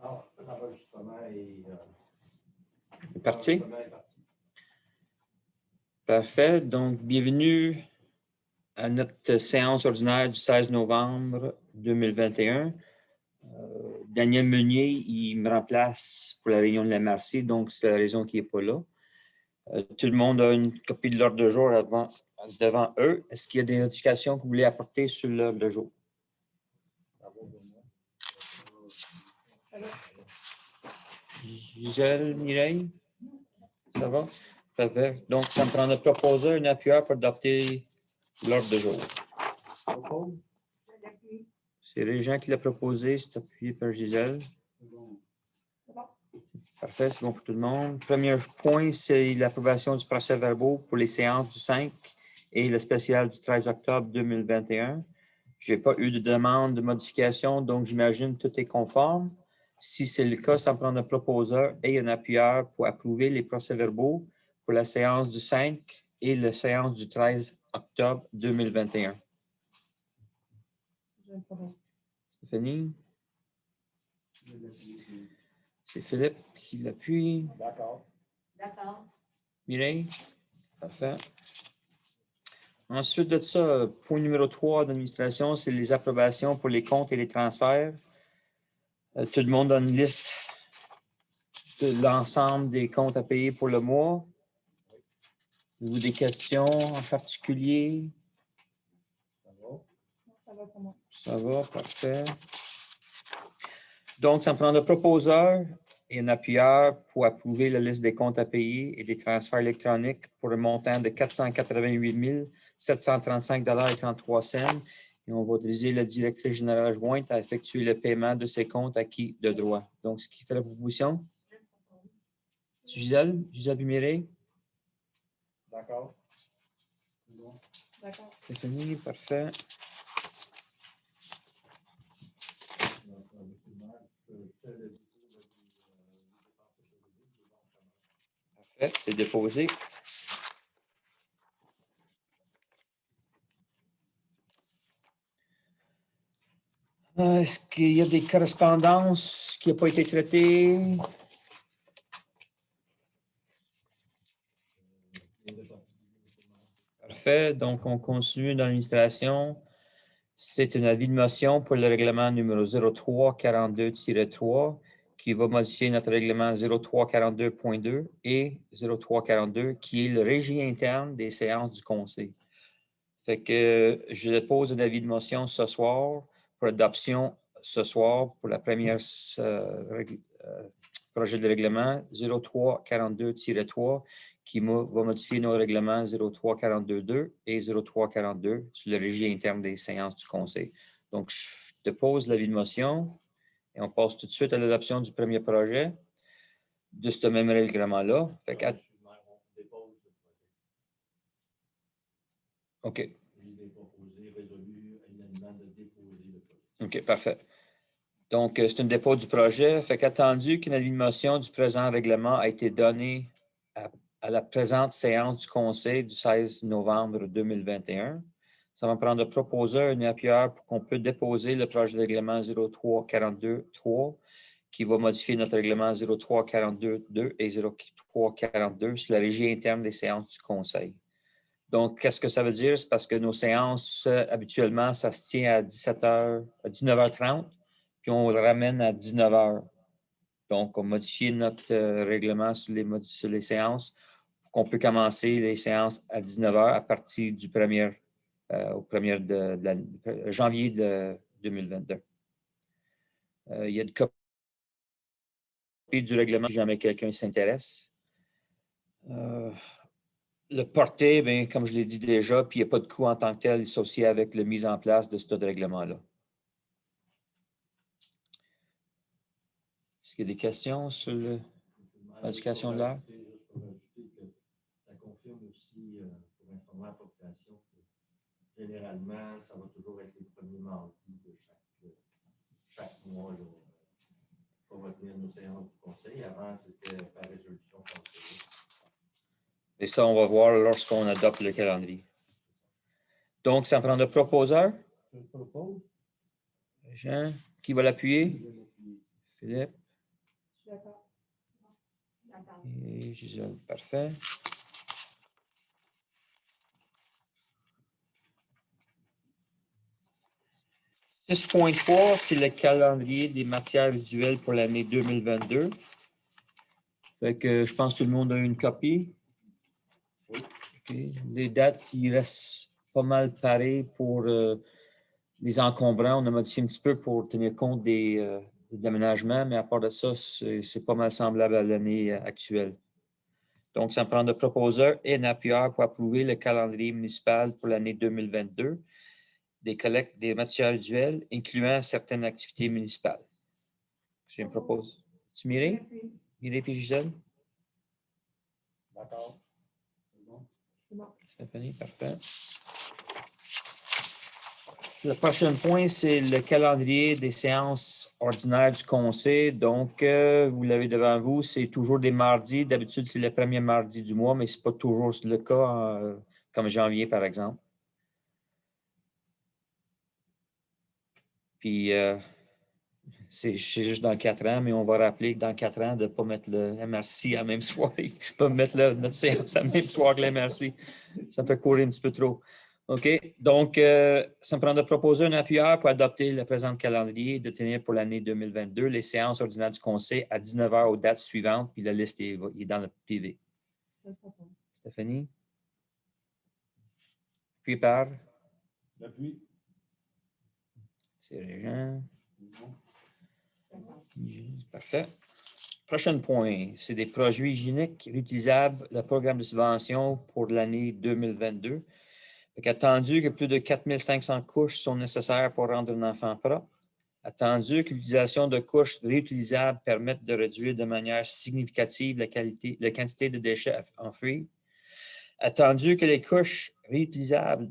L'enregistrement est parti. Parfait. Donc, bienvenue à notre séance ordinaire du 16 novembre 2021. Daniel Meunier, il me remplace pour la réunion de la MRC, donc c'est la raison qu'il n'est pas là. Tout le monde a une copie de l'ordre de jour devant eux. Est-ce qu'il y a des notifications que vous voulez apporter sur l'ordre de jour? Gisèle, Mireille? Ça va? Parfait. Donc, ça me prend un proposeur, un appuyeur pour adopter l'ordre de jour. C'est Régent qui l'a proposé, c'est appuyé par Gisèle. Parfait, c'est bon pour tout le monde. Premier point, c'est l'approbation du procès-verbaux pour les séances du 5 et le spécial du 13 octobre 2021. Je n'ai pas eu de demande de modification, donc j'imagine que tout est conforme. Si c'est le cas, ça me prend un proposeur et un appuyeur pour approuver les procès-verbaux pour la séance du 5 et la séance du 13 octobre 2021. Stéphanie? C'est Philippe qui l'appuie. D'accord. D'accord. Mireille? Parfait. Ensuite de ça, point numéro 3 d'administration, c'est les approbations pour les comptes et les transferts. Tout le monde a une liste de l'ensemble des comptes à payer pour le mois. Avez-vous des questions en particulier? Ça va? Ça va pour moi. Ça va, parfait. Donc, ça me prend un proposeur et un appuyeur pour approuver la liste des comptes à payer et des transferts électroniques pour un montant de 488 735,33 $. Et on va autoriser la directrice générale adjointe à effectuer le paiement de ces comptes acquis de droit. Donc, ce qui fait la proposition? Gisèle Mireille? D'accord. D'accord. Stéphanie, parfait. Parfait, c'est déposé. Est-ce qu'il y a des correspondances qui n'ont pas été traitées? Parfait. Donc, on continue dans l'administration. C'est un avis de motion pour le règlement numéro 0342-3 qui va modifier notre règlement 0342.2 et 0342 qui est le régime interne des séances du conseil. Fait que je dépose un avis de motion ce soir pour adoption ce soir pour la première projet de règlement 0342-3 qui va modifier nos règlements 0342.2 et 0342 sur le régime interne des séances du conseil. Donc, je dépose l'avis de motion et on passe tout de suite à l'adoption du premier projet de ce même règlement-là. Fait que, OK. OK, parfait. Donc, c'est un dépôt du projet. Fait qu'attendu qu'une avis de motion du présent règlement a été donnée à la présente séance du Conseil du 16 novembre 2021, ça va prendre un proposeur, un appuyeur pour qu'on puisse déposer le projet de règlement 0342.3 qui va modifier notre règlement 0342.2 et 0342 sur la régie interne des séances du Conseil. Donc, qu'est-ce que ça veut dire? C'est parce que nos séances, habituellement, ça se tient à 19h30, puis on le ramène à 19h. Donc, on modifie notre règlement sur les séances pour qu'on puisse commencer les séances à 19h à partir du 1er de janvier de 2022. Il y a une copie du règlement si jamais quelqu'un s'intéresse. Le porté, bien, comme je l'ai dit déjà, puis il n'y a pas de coût en tant que tel associé avec la mise en place de ce règlement-là. Est-ce qu'il y a des questions sur la modification de l'heure? Ça confirme aussi, pour informer la population, que généralement, ça va toujours être les premiers mardis de chaque mois. On va tenir nos séances du conseil. Avant, c'était par résolution conseillère. Et ça, on va voir lorsqu'on adopte le calendrier. Donc, ça prend le proposeur. Je propose. Jean, qui va l'appuyer? Philippe. Je suis d'accord. D'accord. Et Gisèle, parfait. « 6.3, c'est le calendrier des matières visuelles pour l'année 2022. Fait que je pense que tout le monde a une copie. OK. Les dates, il reste pas mal pareil pour les encombrants. On a modifié un petit peu pour tenir compte des aménagements, mais à part de ça, c'est pas mal semblable à l'année actuelle. Donc, ça me prend de proposeur et un appuyeur pour approuver le calendrier municipal pour l'année 2022 des collectes des matières visuelles, incluant certaines activités municipales. Je me propose. Tu Mireille? Mireille et Gisèle? D'accord. C'est bon. C'est bon. Stéphanie, parfait. Le prochain point, c'est le calendrier des séances ordinaires du conseil. Donc, vous l'avez devant vous, c'est toujours des mardis. D'habitude, c'est le premier mardi du mois, mais ce n'est pas toujours le cas, comme janvier, par exemple. Puis, c'est juste dans 4 ans, mais on va rappeler que dans 4 ans, de ne pas mettre le MRC à la même soirée, pas mettre notre séance à la même soir que le MRC. Ça me fait courir un petit peu trop. OK? Donc, ça me prend de proposer un appuyeur pour adopter le présent calendrier et de tenir pour l'année 2022 les séances ordinaires du conseil à 19 h aux dates suivantes, puis la liste est dans le PV. Stéphanie? Puis par? L'appui. C'est Régent. Parfait. Prochain point, c'est des produits hygiéniques réutilisables, le programme de subvention pour l'année 2022. Attendu que plus de 4500 couches sont nécessaires pour rendre un enfant propre. Attendu que l'utilisation de couches réutilisables permette de réduire de manière significative la quantité de déchets enfouis. Attendu que les couches réutilisables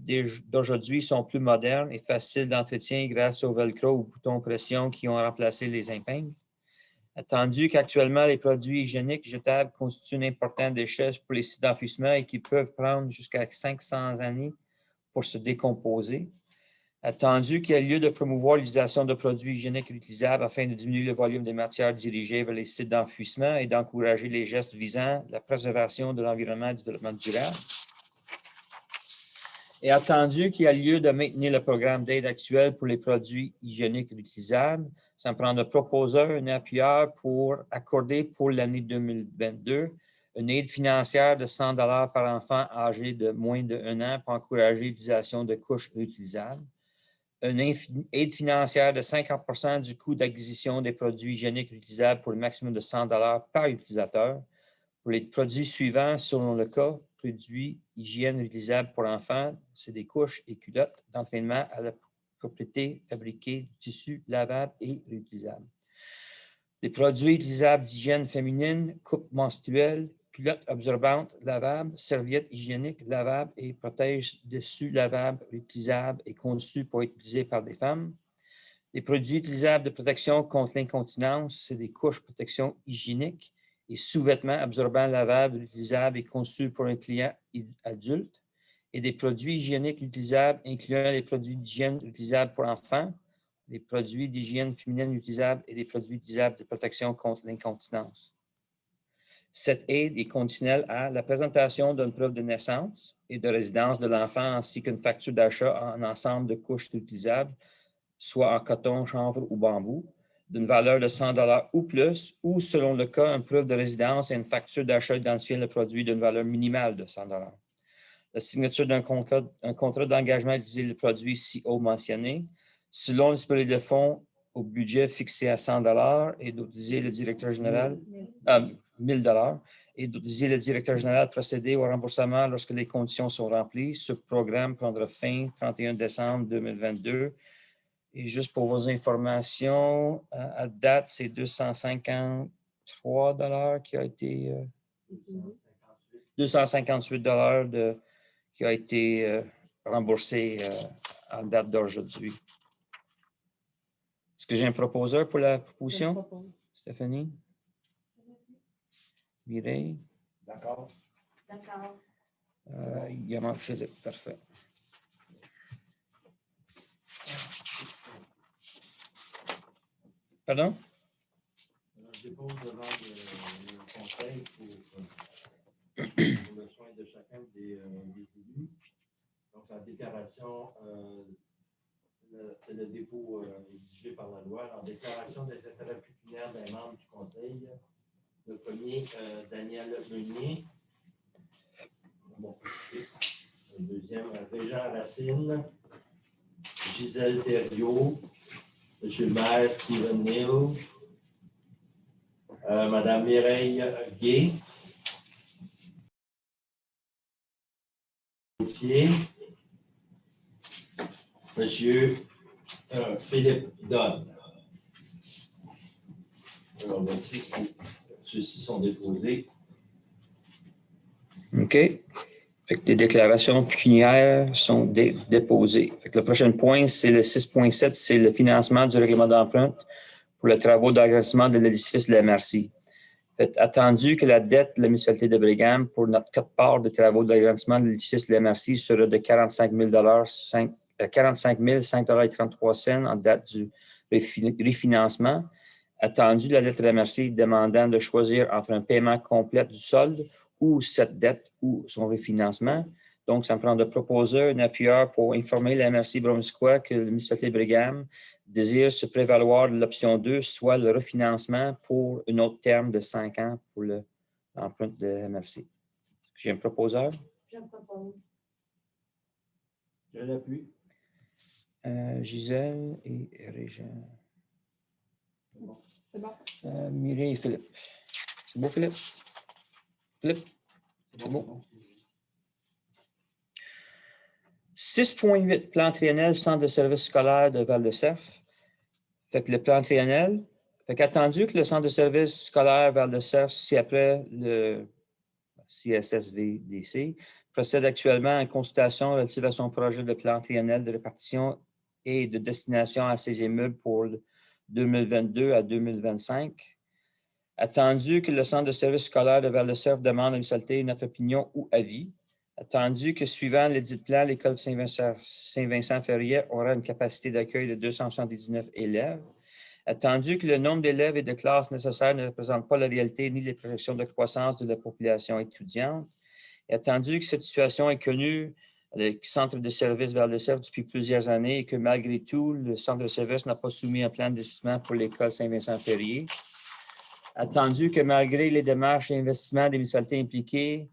d'aujourd'hui sont plus modernes et faciles d'entretien grâce au velcro ou boutons pression qui ont remplacé les impingnes. Attendu qu'actuellement, les produits hygiéniques jetables constituent un important déchet pour les sites d'enfouissement et qui peuvent prendre jusqu'à 500 années pour se décomposer. Attendu qu'il y a lieu de promouvoir l'utilisation de produits hygiéniques réutilisables afin de diminuer le volume des matières dirigées vers les sites d'enfouissement et d'encourager les gestes visant la préservation de l'environnement et du développement durable. Et attendu qu'il y a lieu de maintenir le programme d'aide actuel pour les produits hygiéniques réutilisables, ça me prend de proposer un appuyeur pour accorder pour l'année 2022 une aide financière de 100 $ par enfant âgé de moins de 1 an pour encourager l'utilisation de couches réutilisables. Une aide financière de 50 % du coût d'acquisition des produits hygiéniques réutilisables pour le maximum de 100 $ par utilisateur. Pour les produits suivants, selon le cas, produits hygiène réutilisables pour enfants, c'est des couches et culottes d'entraînement à la propriété fabriquée du tissu lavable et réutilisable. Les produits utilisables d'hygiène féminine, coupe menstruelle, culottes absorbantes lavables, serviettes hygiéniques lavables et protège-dessus lavables réutilisables et conçus pour être utilisés par des femmes. Les produits utilisables de protection contre l'incontinence, c'est des couches protection hygiéniques et sous-vêtements absorbants lavables, réutilisables et conçus pour un client adulte. Et des produits hygiéniques utilisables, incluant les produits d'hygiène utilisables pour enfants, les produits d'hygiène féminine utilisables et des produits utilisables de protection contre l'incontinence. Cette aide est conditionnelle à la présentation d'une preuve de naissance et de résidence de l'enfant ainsi qu'une facture d'achat en ensemble de couches utilisables, soit en coton, chanvre ou bambou, d'une valeur de 100 $ ou plus, ou selon le cas, une preuve de résidence et une facture d'achat identifiant le produit d'une valeur minimale de 100 $. La signature d'un contrat d'engagement à utiliser le produit si haut mentionné, selon disponibilité de fonds au budget fixé à 100 $ et d'utiliser le directeur général, 1000 $ et d'utiliser le directeur général procéder au remboursement lorsque les conditions sont remplies. Ce programme prendra fin 31 décembre 2022. Et juste pour vos informations, à date, c'est 253 $ qui a été 258 $ qui a été remboursé en date d'aujourd'hui. Est-ce que j'ai un proposeur pour la proposition? Stéphanie? Mireille? D'accord. D'accord. Yaman Philippe, parfait. Pardon? Je dépose devant le conseil pour le soin de chacun des élus. Donc, la déclaration, c'est le dépôt exigé par la loi. La déclaration des intérêts pécuniaires des membres du conseil. Le premier, Daniel Meunier. Bon, le deuxième, Régent Racine. Gisèle Thériault. Monsieur le maire, Stephen Neal. Madame Mireille Gay. Monsieur Philippe Donne. Alors, voici, ceux-ci sont déposés. OK. Fait que les déclarations pécuniaires sont déposées. Fait que le prochain point, c'est le 6.7, c'est le financement du règlement d'emprunt pour les travaux d'agrandissement de l'édifice de la MRC. Fait attendu que la dette de la municipalité de Brigham pour notre quote-part de travaux d'agrandissement de l'édifice de la MRC sera de 45 5,33 en date du refinancement. Attendu la lettre de la MRC demandant de choisir entre un paiement complet du solde ou cette dette ou son refinancement. Donc, ça me prend de proposer un appuyeur pour informer la MRC Bromisquois que la municipalité de Brigham désire se prévaloir de l'option 2, soit le refinancement pour un autre terme de 5 ans pour l'emprunt de la MRC. J'ai un proposeur. Je propose. Je l'appuie. Gisèle et Régent. C'est bon. Mireille et Philippe. C'est beau, Philippe? Philippe? C'est beau. 6.8, plan triennel, centre de services scolaires de Val-de-Cerf. Fait que le plan triennel, fait qu'attendu que le centre de services scolaires Val-de-Cerf, si après le CSSVDC, procède actuellement à une consultation relative à son projet de plan triennel de répartition et de destination à ses immeubles pour 2022 à 2025. Attendu que le centre de services scolaires de Val-de-Cerf demande à la municipalité notre opinion ou avis. Attendu que, suivant les dits plans, l'école Saint-Vincent-Ferrier aura une capacité d'accueil de 279 élèves. Attendu que le nombre d'élèves et de classes nécessaires ne représente pas la réalité ni les projections de croissance de la population étudiante. Et attendu que cette situation est connue le centre de services Val-de-Cerf depuis plusieurs années et que, malgré tout, le centre de services n'a pas soumis un plan d'investissement pour l'école Saint-Vincent-Ferrier. Attendu que, malgré les démarches et investissements des municipalités impliquées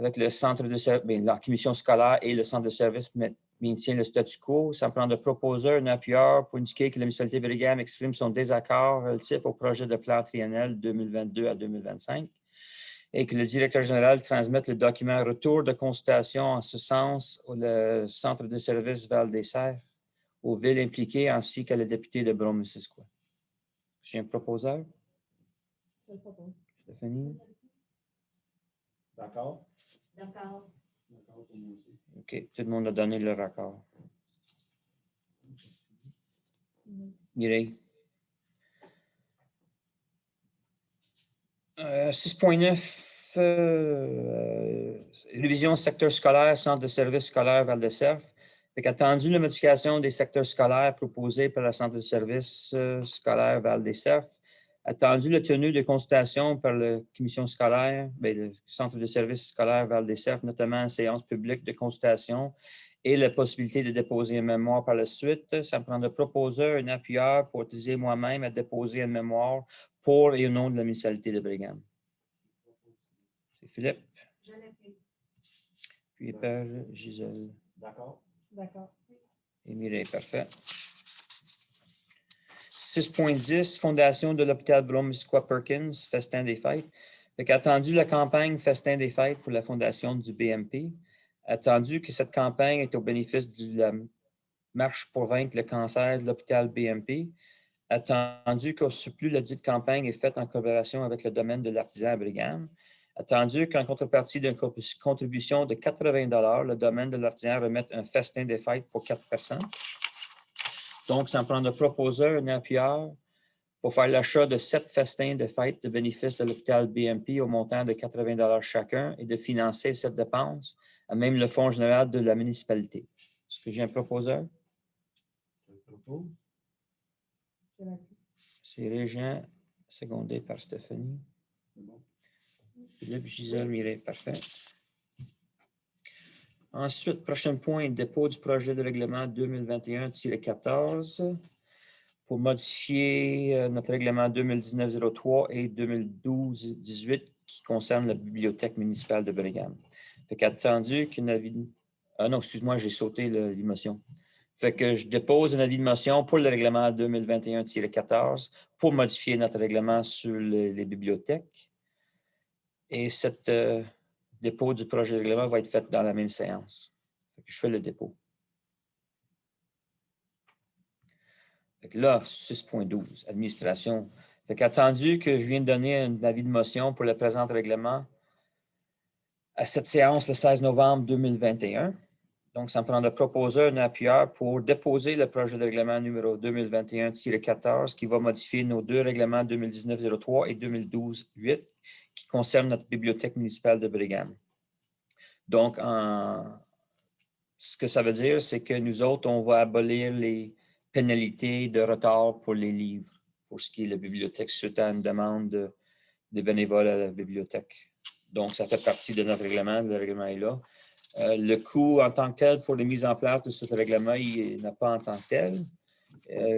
avec le centre de services, la commission scolaire et le centre de services maintient le statu quo, ça prend de proposer un appuyeur pour indiquer que la municipalité de Brigham exprime son désaccord relatif au projet de plan triennel 2022 à 2025 et que le directeur général transmette le document retour de consultation en ce sens au centre de services Val-des-Cerfs, aux villes impliquées ainsi qu'à la députée de Brome-Missisquoi. J'ai un proposeur. Je le propose. Stéphanie? D'accord? D'accord. D'accord pour moi aussi. OK. Tout le monde a donné leur accord. Mireille? 6.9, révision secteur scolaire, centre de services scolaires Val-de-Cerf. Attendu la modification des secteurs scolaires proposés par le centre de services scolaires Val-des-Cerfs, attendu la tenue de consultation par la commission scolaire, le centre de services scolaires Val-des-Cerfs, notamment en séance publique de consultation et la possibilité de déposer un mémoire par la suite, ça me prend de proposer un appuyeur pour utiliser moi-même à déposer un mémoire pour et au nom de la municipalité de Brigham. C'est Philippe. Je l'appuie. Puis Père Gisèle. D'accord? D'accord. Et Mireille, parfait. 6.10, Fondation de l'hôpital Brome-Missisquoi-Perkins, Festin des Fêtes. Attendu la campagne Festin des Fêtes pour la Fondation du BMP. Attendu que cette campagne est au bénéfice de la marche pour vaincre le cancer de l'hôpital BMP. Attendu qu'au surplus, la dite campagne est faite en collaboration avec le domaine de l'artisan à Brigham. Attendu qu'en contrepartie d'une contribution de 80 $, le domaine de l'artisan remette un festin des fêtes pour 4 personnes. Donc, ça me prend de proposer un appuyeur pour faire l'achat de 7 festins de fêtes de bénéfice de l'hôpital BMP au montant de 80 $ chacun et de financer cette dépense à même le fonds général de la municipalité. Est-ce que j'ai un proposeur? Je propose. Je l'appuie. C'est Régent secondé par Stéphanie. Philippe, Gisèle, Mireille, parfait. Ensuite, prochain point, dépôt du projet de règlement 2021-14 pour modifier notre règlement 2019-03 et 2012-18 qui concerne la bibliothèque municipale de Brigham. Fait qu'attendu qu'une avis... Ah non, excuse-moi, j'ai sauté l'émotion. Fait que je dépose un avis de motion pour le règlement 2021-14 pour modifier notre règlement sur les bibliothèques. Et cette dépôt du projet de règlement va être fait dans la même séance. Fait que je fais le dépôt. Fait que là, 6.12, administration. Fait qu'attendu que je viens de donner un avis de motion pour le présent règlement à cette séance le 16 novembre 2021, donc ça me prend de proposer un appuyeur pour déposer le projet de règlement numéro 2021-14 qui va modifier nos deux règlements 2019-03 et 2012-8 qui concernent notre bibliothèque municipale de Brigham. Donc, ce que ça veut dire, c'est que nous autres, on va abolir les pénalités de retard pour les livres, pour ce qui est la bibliothèque, suite à une demande des bénévoles à la bibliothèque. Donc, ça fait partie de notre règlement. Le règlement est là. Le coût en tant que tel pour la mise en place de ce règlement, il n'a pas en tant que tel.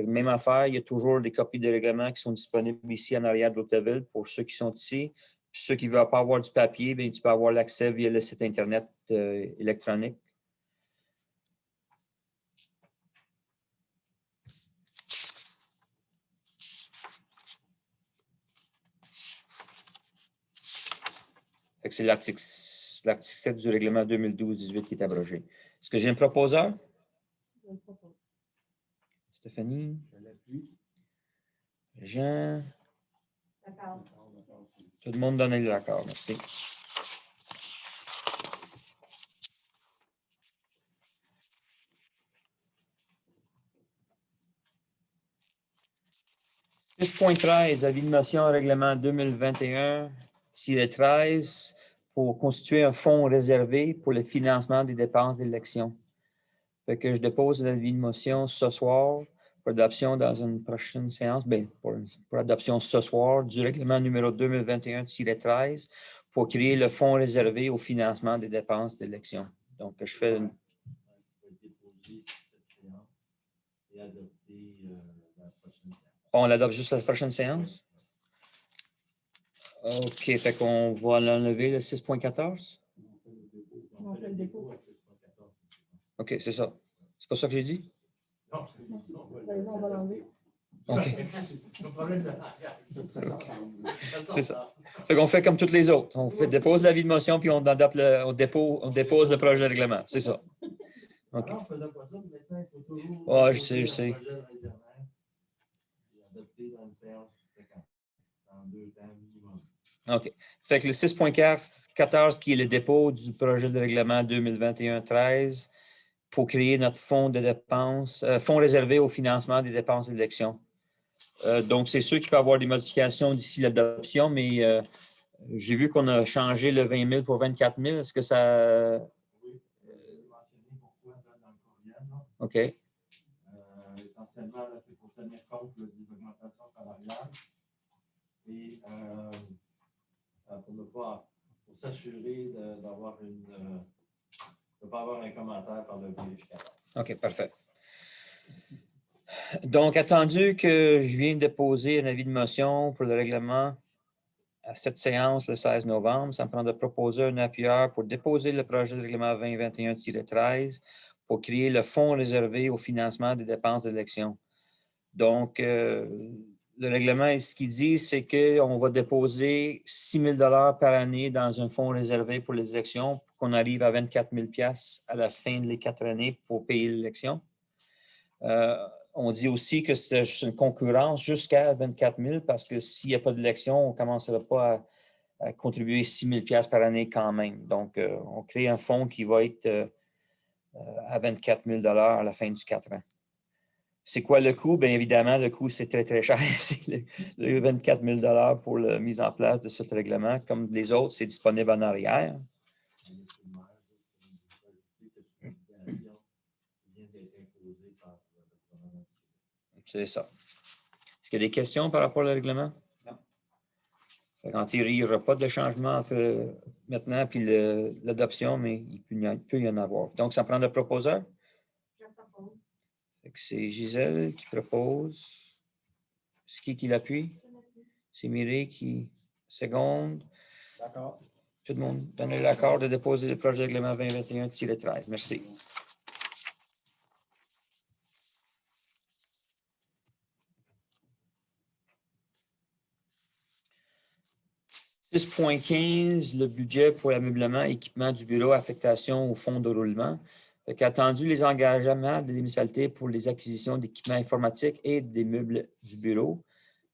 Même affaire, il y a toujours des copies de règlement qui sont disponibles ici en arrière de l'Hôtel-Ville pour ceux qui sont ici. Puis ceux qui ne veulent pas avoir du papier, bien, tu peux avoir l'accès via le site Internet électronique. C'est l'article 7 du règlement 2012-18 qui est abrogé. Est-ce que j'ai un proposeur? Je le propose. Stéphanie? Je l'appuie. Jean? D'accord. Tout le monde donne l'accord. Merci. « 6.13, avis de motion au règlement 2021-13 pour constituer un fonds réservé pour le financement des dépenses d'élection. » Fait que je dépose l'avis de motion ce soir pour adoption dans une prochaine séance, bien, pour adoption ce soir du règlement numéro 2021-13 pour créer le fonds réservé au financement des dépenses d'élection. Donc, je fais une... Et adopter la prochaine séance. On l'adopte juste à la prochaine séance? OK, fait qu'on va l'enlever, le 6.14? On fait le dépôt. OK, c'est ça. C'est pas ça que j'ai dit? Non, On va l'enlever. OK. Le problème de C'est ça. Fait qu'on fait comme toutes les autres. On dépose l'avis de motion, puis on dépose le projet de règlement. C'est ça. OK. Non, on ne faisait pas ça, mais maintenant, il faut toujours. Ouais, je sais. Adopter dans une séance fréquente, en 2 temps minimum. OK. Fait que le 6.14, qui est le dépôt du projet de règlement 2021-13 pour créer notre fonds de dépenses, fonds réservé au financement des dépenses d'élection. Donc, c'est sûr qu'il peut y avoir des modifications d'ici l'adoption, mais j'ai vu qu'on a changé le 20 000 pour 24 000. Est-ce que ça... Oui, je vais mentionner pourquoi dans le courriel. OK. Essentiellement, c'est pour tenir compte des augmentations salariales et pour s'assurer d'avoir de ne pas avoir un commentaire par le vérificateur. OK, parfait. Donc, attendu que je viens de déposer un avis de motion pour le règlement à cette séance le 16 novembre, ça me prend de proposer un appuyeur pour déposer le projet de règlement 2021-13 pour créer le fonds réservé au financement des dépenses d'élection. Donc, le règlement, ce qu'il dit, c'est qu'on va déposer 6 000 $ par année dans un fonds réservé pour les élections pour qu'on arrive à 24 000 $ à la fin des 4 années pour payer l'élection. On dit aussi que c'est une concurrence jusqu'à 24 000 parce que s'il n'y a pas d'élection, on ne commencera pas à contribuer 6 000 $ par année quand même. Donc, on crée un fonds qui va être à 24 000 $ à la fin du 4 ans. C'est quoi le coût? Bien évidemment, le coût, c'est très, très cher. C'est le 24 000 $ pour la mise en place de ce règlement. Comme les autres, c'est disponible en arrière. C'est ça. Est-ce qu'il y a des questions par rapport au règlement? Non. En théorie, il n'y aura pas de changement entre maintenant et l'adoption, mais il peut y en avoir. Donc, ça prend le proposeur. Je propose. C'est Gisèle qui propose. C'est qui l'appuie? C'est Mireille qui seconde. D'accord. Tout le monde donne l'accord de déposer le projet de règlement 2021-13. Merci. « 6.15, le budget pour l'ameublement et équipement du bureau, affectation au fonds de roulement. » Attendu les engagements des municipalités pour les acquisitions d'équipements informatiques et des meubles du bureau.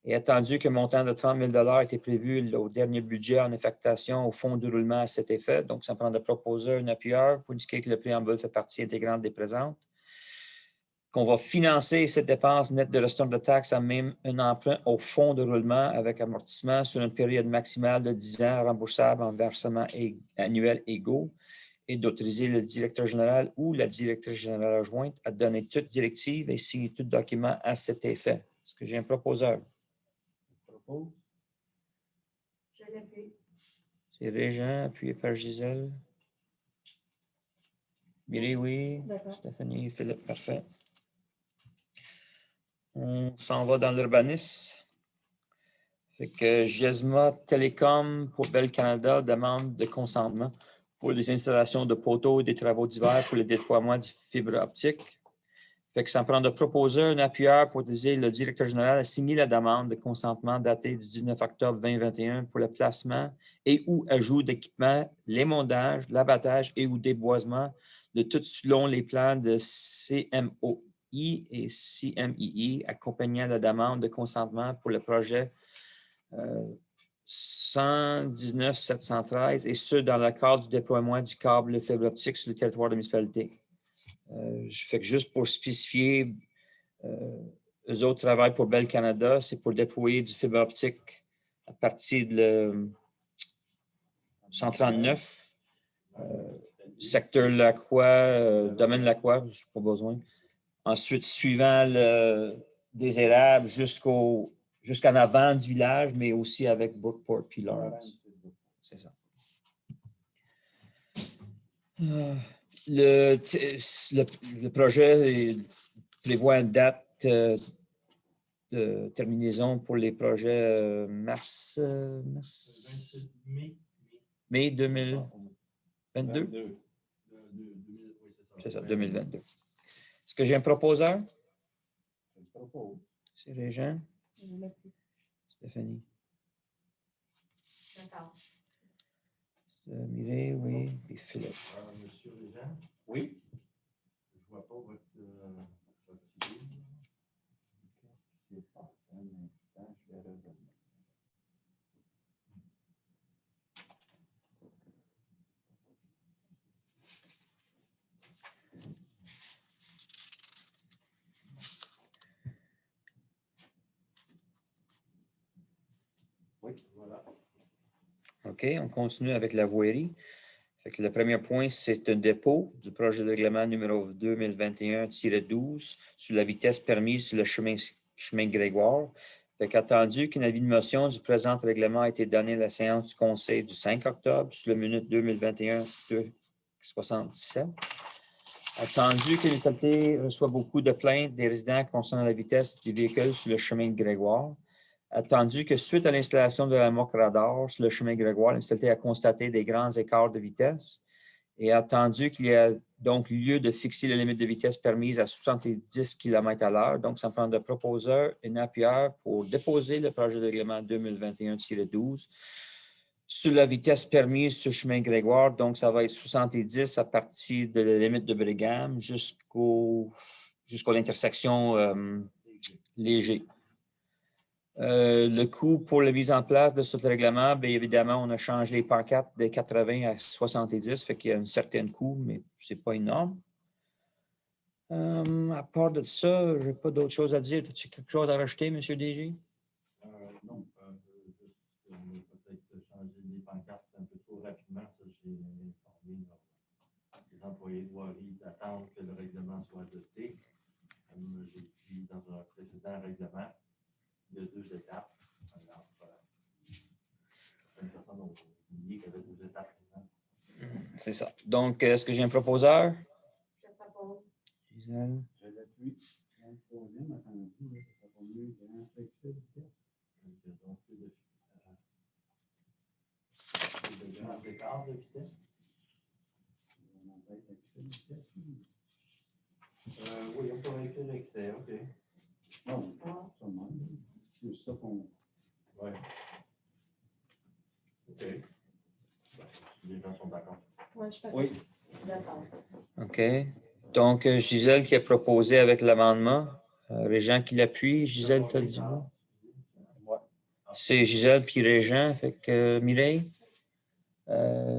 Et attendu qu'un montant de 30 000 a été prévu au dernier budget en affectation au fonds de roulement à cet effet. Donc, ça prend de proposer un appuyeur pour indiquer que le préambule fait partie intégrante des présentes. Qu'on va financer cette dépense nette de restant de taxes à même un emprunt au fonds de roulement avec amortissement sur une période maximale de 10 ans remboursable en versements annuels égaux et d'autoriser le directeur général ou la directrice générale adjointe à donner toute directive et signer tout document à cet effet. Est-ce que j'ai un proposeur? Je l'appuie. C'est Régent, appuyé par Gisèle. Mireille, oui. Stéphanie, Philippe, parfait. On s'en va dans l'urbanisme. Fait que GESMA Télécom pour Bell Canada demande de consentement pour les installations de poteaux et des travaux d'hiver pour le déploiement du fibre optique. Fait que ça prend de proposer un appuyeur pour utiliser le directeur général à signer la demande de consentement datée du 19 octobre 2021 pour le placement et ou ajout d'équipements, l'émondage, l'abattage et ou déboisement de tout selon les plans de CMOI et CMII accompagnant la demande de consentement pour le projet 119 713 et ce, dans le cadre du déploiement du câble fibre optique sur le territoire de la municipalité. Je fais que juste pour spécifier, eux autres travaillent pour Bell Canada, c'est pour déployer du fibre optique à partir de 139, secteur Lacroix, domaine Lacroix, je n'ai pas besoin. Ensuite, suivant des érables jusqu'en avant du village, mais aussi avec Brookport puis Lawrence. C'est ça. Le projet prévoit une date de terminaison pour les projets mai 2022. C'est ça, 2022. Est-ce que j'ai un proposeur? C'est Régent. Stéphanie. D'accord. Mireille, oui. Et Philippe. Monsieur Régent? Oui. Je ne vois pas votre livre. Qu'est-ce qui s'est passé un instant? Je vais revenir. Oui, voilà. OK, on continue avec la voirie. Fait que le premier point, c'est un dépôt du projet de règlement numéro 2021-12 sur la vitesse permise sur le chemin Grégoire. Fait qu'attendu qu'une avis de motion du présent règlement a été donné à la séance du Conseil du 5 octobre sur le minute 2021-277. Attendu que les municipalité reçoit beaucoup de plaintes des résidents concernant la vitesse des véhicules sur le chemin Grégoire. Attendu que suite à l'installation de la MOC radar sur le chemin Grégoire, la municipalité a constaté des grands écarts de vitesse et attendu qu'il y a donc lieu de fixer la limite de vitesse permise à 70 km/h. Donc, ça prend de proposeur un appuyeur pour déposer le projet de règlement 2021-12 sur la vitesse permise sur le chemin Grégoire. Donc, ça va être 70 à partir de la limite de Brigham jusqu'à l'intersection Léger. Le coût pour la mise en place de ce règlement, bien évidemment, on a changé les pancartes de 80 à 70, fait qu'il y a un certain coût, mais ce n'est pas énorme. À part de ça, je n'ai pas d'autre chose à dire. As-tu quelque chose à rajouter, M. DG? Non, peut-être changer les pancartes un peu trop rapidement. Ça, j'ai informé les employés de voirie d'attendre que le règlement soit adopté. Comme j'ai dit dans un précédent règlement, il y a 2 étapes. Alors, on a oublié qu'il y avait 2 étapes. C'est ça. Donc, est-ce que j'ai un proposeur? Je propose. Gisèle. Je l'appuie. Dans le troisième, attendu, là, ça sera mieux grand excès de vitesse. Donc, plus de grands écarts de vitesse. On va être excès de vitesse. Oui, on peut écrire l'excès, OK. Non, ça même. C'est ça qu'on. Oui. OK. Les gens sont d'accord. Ouais, je suis d'accord. Oui. D'accord. OK. Donc, Gisèle qui a proposé avec l'amendement. Régent qui l'appuie. Gisèle, tu as dit oui? Ouais. C'est Gisèle puis Régent. Fait que Mireille,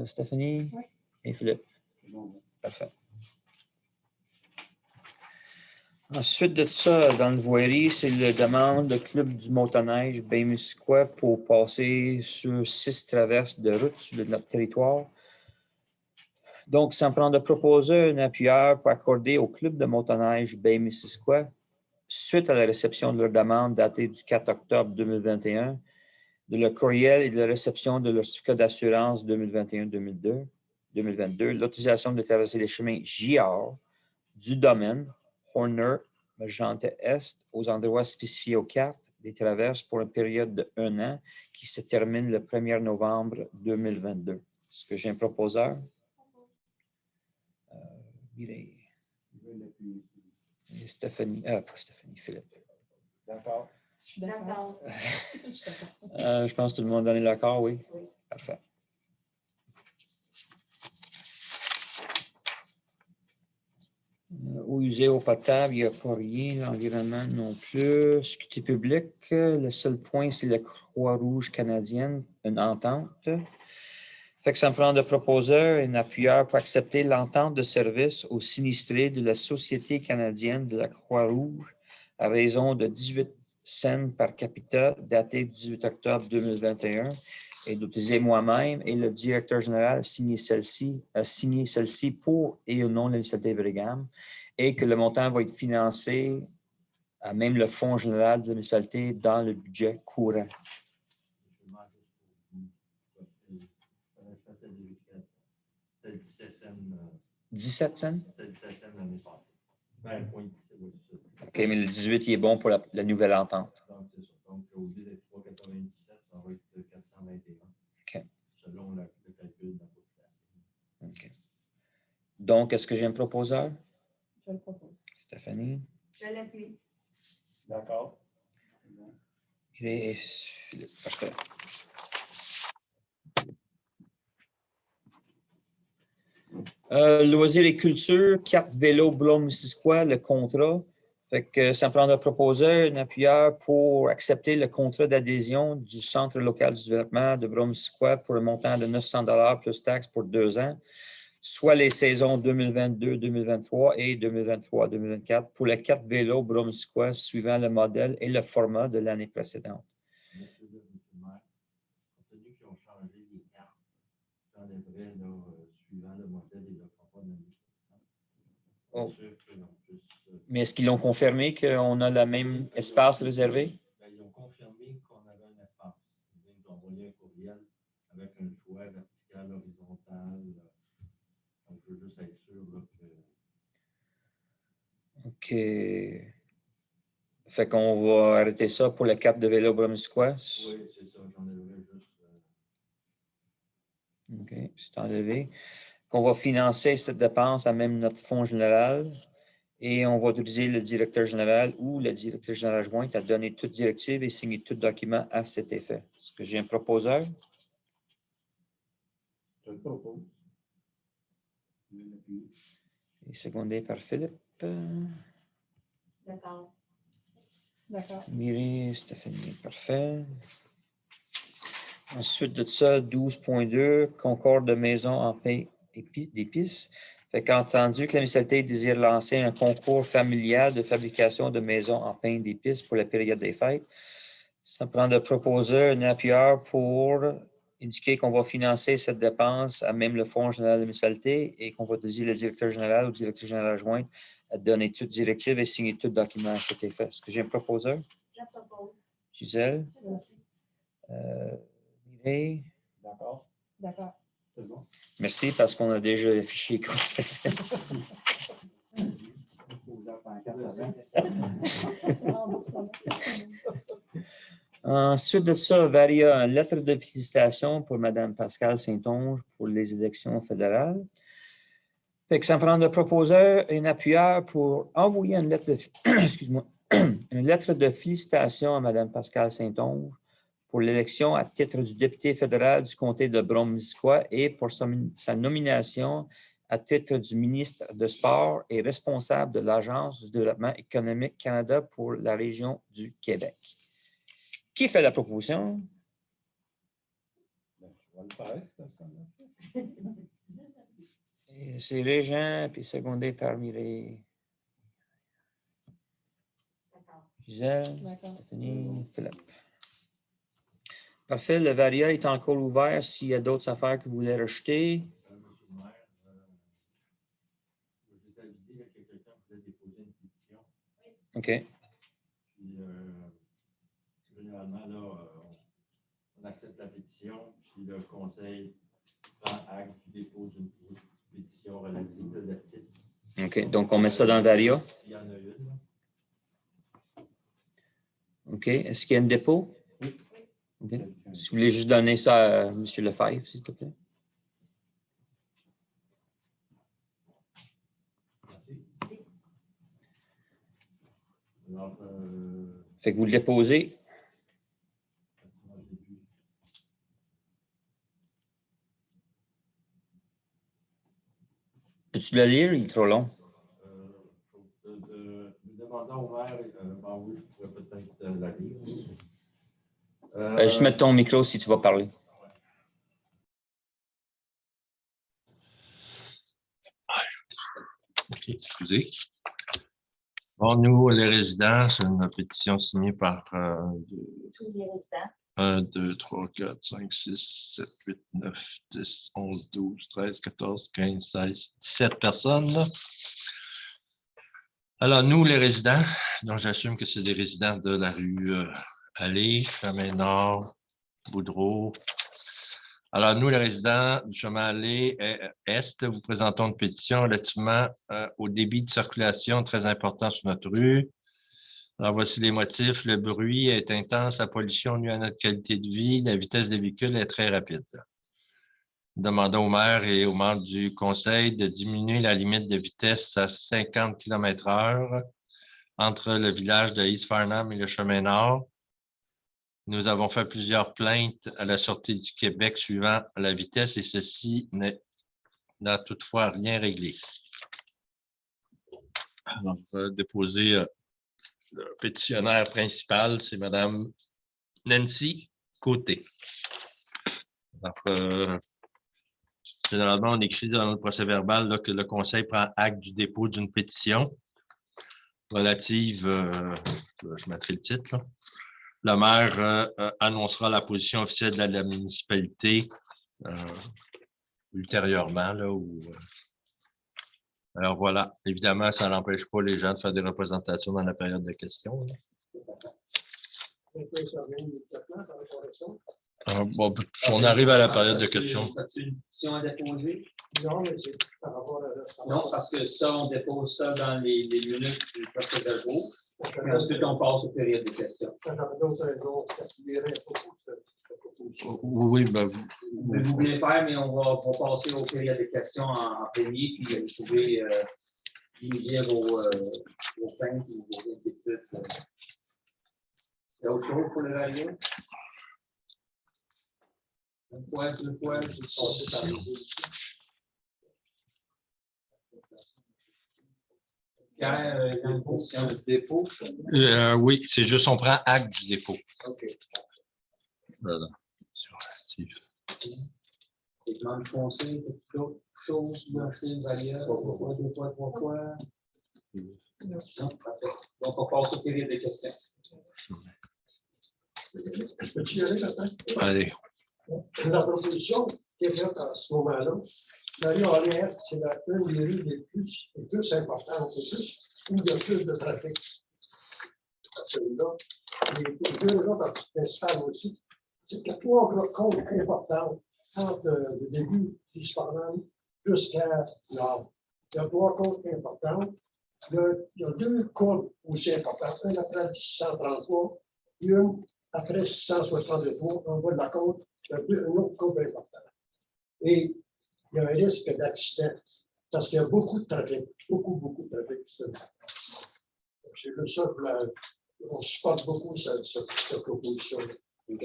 Stéphanie Oui. et Philippe. C'est bon. Parfait. Ensuite de ça, dans le voirie, c'est la demande du Club du motoneige Baie-Munisquoi pour passer sur 6 traverses de route sur notre territoire. Donc, ça me prend de proposer un appuyeur pour accorder au Club de motoneige Baie-Munisquoi, suite à la réception de leur demande datée du 4 octobre 2021, de leur courriel et de la réception de leur certificat d'assurance 2021-2022, l'autorisation de traverser les chemins JR du domaine Horner, Magenta Est, aux endroits spécifiés aux cartes des traverses pour une période de 1 an qui se termine le 1er novembre 2022. Est-ce que j'ai un proposeur? Mireille. Je vais l'appuyer. Et Stéphanie, pas Stéphanie, Philippe. D'accord. Je suis d'accord. D'accord. Je suis d'accord. Je pense que tout le monde en est d'accord, oui? Oui. Parfait. Eau usée, eau potable, il n'y a pas rien. L'environnement non plus. Sécurité publique, le seul point, c'est la Croix-Rouge canadienne, une entente. Fait que ça me prend de proposer un appuyeur pour accepter l'entente de service aux sinistrés de la Société canadienne de la Croix-Rouge à raison de 18 cents par capita, daté du 18 octobre 2021, et d'autoriser moi-même et le directeur général a signé celle-ci pour et au nom de la municipalité de Brigham, et que le montant va être financé à même le fonds général de la municipalité dans le budget courant. C'est 17 cents. 17 cents? C'est 17 cents l'année passée. Ben, point 17, oui, c'est ça. OK, mais le 18, il est bon pour la nouvelle entente. Donc, c'est ça. Donc, au lieu d'être 3,97, ça va être 421. OK. Selon le calcul de la population. OK. Donc, est-ce que j'ai un proposeur? Je le propose. Stéphanie? Je l'appuie. D'accord. Parfait. Loisirs et culture, carte vélo Blum-Missisquoi, le contrat. Fait que ça me prend de proposer un appuyeur pour accepter le contrat d'adhésion du Centre local du développement de Blum-Missisquoi pour un montant de 900 $ plus taxes pour 2 ans, soit les saisons 2022-2023 et 2023-2024 pour les 4 vélos Blum-Missisquoi suivant le modèle et le format de l'année précédente. Monsieur le maire, compte tenu qu'ils ont changé les cartes, j'enlèverais suivant le modèle et le format de l'année précédente. Oh. Sûr que, en plus, Mais est-ce qu'ils l'ont confirmé qu'on a le même espace réservé? Ben, ils ont confirmé qu'on avait un espace. Ils nous ont envoyé un courriel avec un choix vertical, horizontal. Donc, je veux juste être sûr là, que. OK. Fait qu'on va arrêter ça pour la carte de vélo Bromsquois. Oui, c'est ça. J'en ai juste. OK, c'est enlevé. Qu'on va financer cette dépense à même notre fonds général et on va autoriser le directeur général ou le directeur général adjoint à donner toute directive et signer tout document à cet effet. Est-ce que j'ai un proposeur? Je le propose. Je vais l'appuyer. Et secondé par Philippe. D'accord. D'accord. Mireille, Stéphanie, parfait. Ensuite de ça, 12.2, concorde de maison en pain d'épices. Fait qu'entendu que la municipalité désire lancer un concours familial de fabrication de maisons en pain d'épices pour la période des fêtes, ça prend de proposer un appuyeur pour indiquer qu'on va financer cette dépense à même le fonds général de la municipalité et qu'on va autoriser le directeur général ou le directeur général adjoint à donner toute directive et signer tout document à cet effet. Est-ce que j'ai un proposeur? Je propose. Gisèle? Merci. Mireille? D'accord? D'accord. C'est bon? Merci parce qu'on a déjà le fichier. Ensuite de ça, Varia, une lettre de félicitations pour Mme Pascale Saint-Onge pour les élections fédérales. Fait que ça prend un proposeur et un appuyeur pour envoyer une lettre de, excuse-moi, une lettre de félicitations à Mme Pascale Saint-Onge pour l'élection à titre du député fédéral du comté de Brome-Missisquoi et pour sa nomination à titre du ministre de Sport et responsable de l'Agence du développement économique Canada pour la région du Québec. Qui fait la proposition? Je vais le faire, ça. C'est Régent, puis secondé parmi les D'accord. Gisèle, D'accord. Stéphanie, Philippe. Parfait, le Varia est encore ouvert s'il y a d'autres affaires que vous voulez rajouter. Monsieur le maire, j'étais avisé qu'il y a quelqu'un qui voulait déposer une pétition. OK. Puis, généralement, là, on accepte la pétition, puis le conseil prend acte du dépôt d'une pétition relative à le titre. OK, donc on met ça dans le Varia. Il y en a une. OK, est-ce qu'il y a un dépôt? Oui. OK. Si vous voulez juste donner ça à M. Lefebvre, s'il te plaît. Merci. Alors, Fait que vous le déposez. Peux-tu le lire? Il est trop long. nous demandons au maire, oui, je pourrais peut-être la lire. Juste mettre ton micro si tu vas parler. OK, excusez. Bon, nous, les résidents, c'est une pétition signée par Tous les résidents. 1, 2, 3, 4, 5, 6, 7, 8, 9, 10, 11, 12, 13, 14, 15, 16, 17 personnes. Là. Alors, nous, les résidents, donc j'assume que c'est des résidents de la rue Allée, Chemin-Nord, Boudreau. Alors, nous, les résidents du chemin Allée Est, vous présentons une pétition relativement au débit de circulation très important sur notre rue. Alors, voici les motifs. Le bruit est intense, la pollution nuit à notre qualité de vie, la vitesse des véhicules est très rapide. Nous demandons au maire et aux membres du conseil de diminuer la limite de vitesse à 50 km/h entre le village de East Farnham et le chemin Nord. Nous avons fait plusieurs plaintes à la Sûreté du Québec suivant la vitesse et ceci n'a toutefois rien réglé. Alors, déposer le pétitionnaire principal, c'est Mme Nancy Côté. Alors, généralement, on écrit dans le procès-verbal là, que le conseil prend acte du dépôt d'une pétition relative, je mettrai le titre, là. Le maire annoncera la position officielle de la municipalité ultérieurement. Là, alors voilà, évidemment, ça n'empêche pas les gens de faire des représentations dans la période de questions. Bon, on arrive à la période de questions. As-tu une pétition à déposer? Non, mais c'est par rapport à la... Non, parce que ça, on dépose ça dans les minutes du procès verbal. Et ensuite, on passe aux périodes de questions. Oui, ben, Vous voulez faire, mais on va passer aux périodes de questions en premier, puis vous pouvez nous dire vos plaintes ou vos inquiétudes. Il y a autre chose pour l'évaluer? Une fois, deux fois, je vais passer par les deux. Pierre, il y a une question de dépôt. oui, c'est juste on prend acte du dépôt. OK. Voilà. Demande de conseil, d'autres choses, d'acheter une valeur, pourquoi, deux fois, trois fois? Non, parfait. Donc, on passe aux périodes de questions. Peux-tu y aller maintenant? Allez. La proposition qui est faite à ce moment-là, la rue Orléans, c'est une des rues les plus importantes, où il y a plus de trafic. Celui-là. Les deux autres principales aussi, c'est qu'il y a trois causes importantes entre le début d'East Farnham jusqu'à nord. Il y a 3 côtes importantes. Il y a 2 côtes aussi importantes, une après 1633 et une après 663, en bas de la côte, il y a une autre côte importante. Et il y a un risque d'accident parce qu'il y a beaucoup de trafic, beaucoup de trafic. C'est le ça que on supporte beaucoup cette proposition. OK.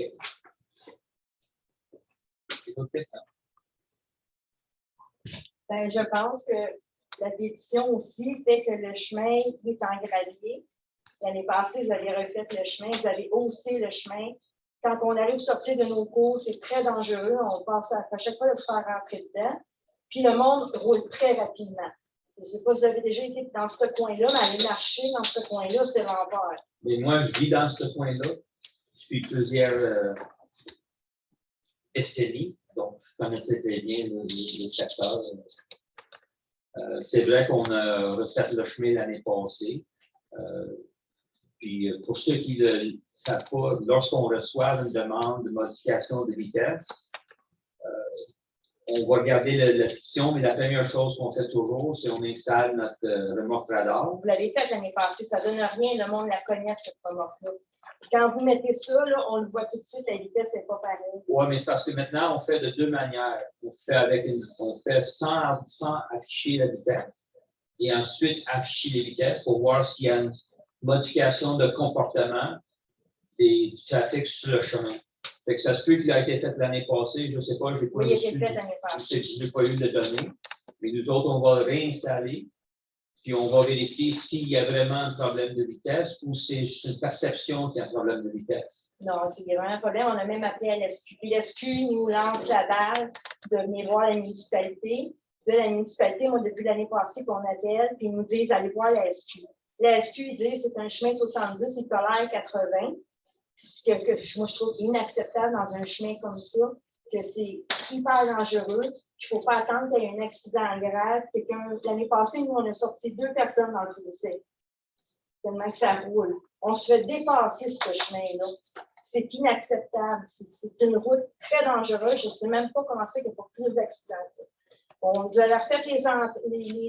D'autres questions? Ben, je pense que la pétition aussi fait que le chemin est en gravier. L'année passée, vous avez refait le chemin, vous avez haussé le chemin. Quand on arrive à sortir de nos cours, c'est très dangereux. On passe à chaque fois de se faire rentrer dedans. Puis le monde roule très rapidement. Je ne sais pas si vous avez déjà été dans ce coin-là, mais aller marcher dans ce coin-là, c'est l'enfer. Mais moi, je vis dans ce coin-là depuis plusieurs décennies. Donc, je connais très bien le secteur. C'est vrai qu'on a refait le chemin l'année passée. Puis, pour ceux qui ne savent pas, lorsqu'on reçoit une demande de modification de vitesse, on va regarder la pétition, mais la première chose qu'on fait toujours, c'est qu'on installe notre remorque radar. Vous l'avez fait l'année passée, ça ne donne rien, le monde la connaît, cette remorque-là. Quand vous mettez ça, là, on le voit tout de suite, la vitesse n'est pas pareille. Oui, mais c'est parce que maintenant, on fait de 2 manières. On fait sans afficher la vitesse et ensuite afficher les vitesses pour voir s'il y a une modification de comportement du trafic sur le chemin. Fait que ça se peut qu'il a été fait l'année passée, je ne sais pas, je n'ai pas Oui, il a été reçu, fait l'année passée. je n'ai pas eu de données, mais nous autres, on va le réinstaller, puis on va vérifier s'il y a vraiment un problème de vitesse ou c'est juste une perception qu'il y a un problème de vitesse. Non, c'est vraiment un problème. On a même appelé à l'SQ. Puis l'SQ nous lance la balle de venir voir la municipalité. De la municipalité, moi, depuis l'année passée, qu'on appelle, puis ils nous disent allez voir la SQ. La SQ, ils disent c'est un chemin de 70, il tolère 80. Ce que moi, je trouve inacceptable dans un chemin comme ça, que c'est hyper dangereux. Il ne faut pas attendre qu'il y ait un accident grave. L'année passée, nous, on a sorti 2 personnes dans le fossé. Tellement que ça roule. On se fait dépasser ce chemin-là. C'est inacceptable. C'est une route très dangereuse. Je ne sais même pas comment c'est qu'il n'y a pas plus d'accidents. On vous avez refait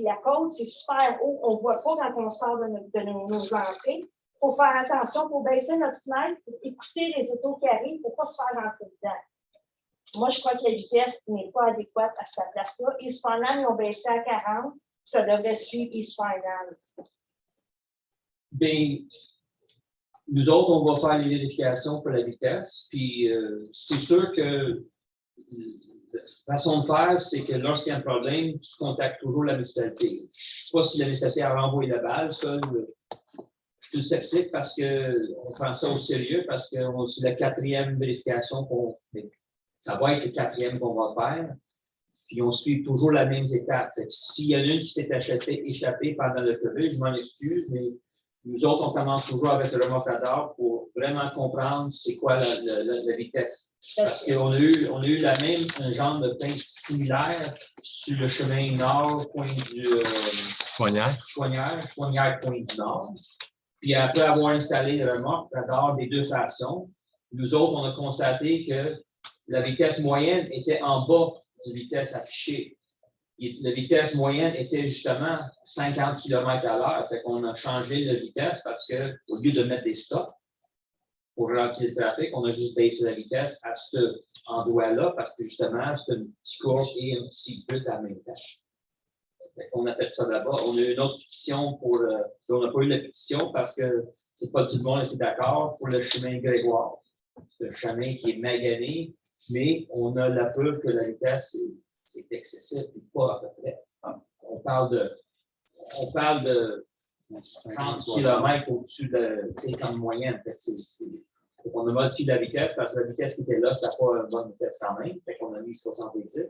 la côte, c'est super haut. On ne voit pas quand on sort de nos entrées. Il faut faire attention, il faut baisser notre fenêtre, pour écouter les autos qui arrivent pour ne pas se faire rentrer dedans. Moi, je crois que la vitesse n'est pas adéquate à cette place-là. East Farnham, ils ont baissé à 40. Ça devrait suivre East Farnham. Bien, nous autres, on va faire les vérifications pour la vitesse. Puis, c'est sûr que la façon de faire, c'est que lorsqu'il y a un problème, tu contactes toujours la municipalité. Je ne sais pas si la municipalité a renvoyé la balle, ça. Je suis sceptique parce qu'on prend ça au sérieux, parce que c'est la 4e vérification qu'on fait. Ça va être le 4e qu'on va faire. Puis on suit toujours la même étape. S'il y en a une qui s'est échappée pendant le COVID, je m'en excuse, mais nous autres, on commence toujours avec le remorque radar pour vraiment comprendre c'est quoi la vitesse. Parce qu'on a eu un genre de pince similaire sur le chemin nord, coin du Chouanière, coin du nord. Puis après avoir installé le remorque radar des 2 façons, nous autres, on a constaté que la vitesse moyenne était en bas de la vitesse affichée. Et la vitesse moyenne était justement 50 km/h. Fait qu'on a changé de vitesse parce qu'au lieu de mettre des stops pour ralentir le trafic, on a juste baissé la vitesse à cet endroit-là parce que justement, c'est une petite courbe et un petit but à la même temps. On a fait ça là-bas. On a eu une autre pétition on n'a pas eu la pétition parce que c'est pas tout le monde qui est d'accord pour le chemin Grégoire. C'est un chemin qui est magané, mais on a la preuve que la vitesse c'est excessif et pas à peu près. On parle de 30 km au-dessus de comme moyenne. On a modifié la vitesse parce que la vitesse qui était là, c'était pas une bonne vitesse quand même. Fait qu'on a mis 70.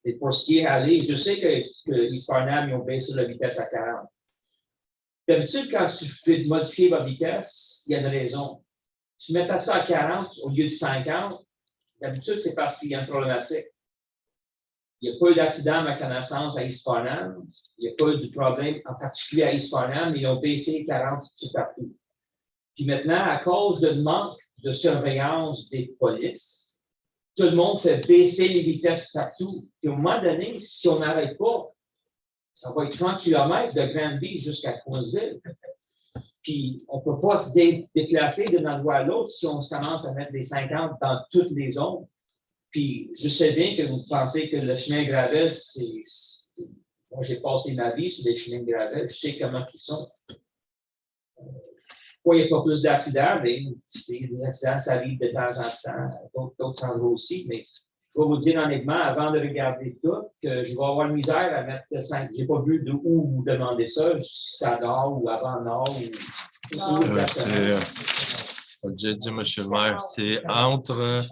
Et pour ce qui est aller, je sais que East Farnham, ils ont baissé la vitesse à 40. D'habitude, quand tu fais modifier votre vitesse, il y a une raison. Tu mets ça à 40 au lieu de 50, d'habitude, c'est parce qu'il y a une problématique. Il n'y a pas eu d'accident, à ma connaissance, à East Farnham. Il n'y a pas eu de problème, en particulier à East Farnham. Ils ont baissé 40 tout partout. Puis maintenant, à cause de manque de surveillance des polices, tout le monde fait baisser les vitesses partout. Puis à un moment donné, si on n'arrête pas, ça va être 30 km de Granby jusqu'à Coinsville. Puis on ne peut pas se déplacer d'un endroit à l'autre si on commence à mettre des 50 dans toutes les zones. Puis je sais bien que vous pensez que le chemin gravel, c'est. Moi, j'ai passé ma vie sur des chemins de gravel, je sais comment ils sont. Pourquoi il n'y a pas plus d'accidents? Bien, des accidents, ça arrive de temps en temps, d'autres endroits aussi, mais je vais vous dire honnêtement, avant de regarder tout, que je vais avoir la misère à mettre 5. Je n'ai pas vu de où vous demandez ça, c'est à nord ou avant nord. Ou exactement. J'ai dit, monsieur le maire, c'est entre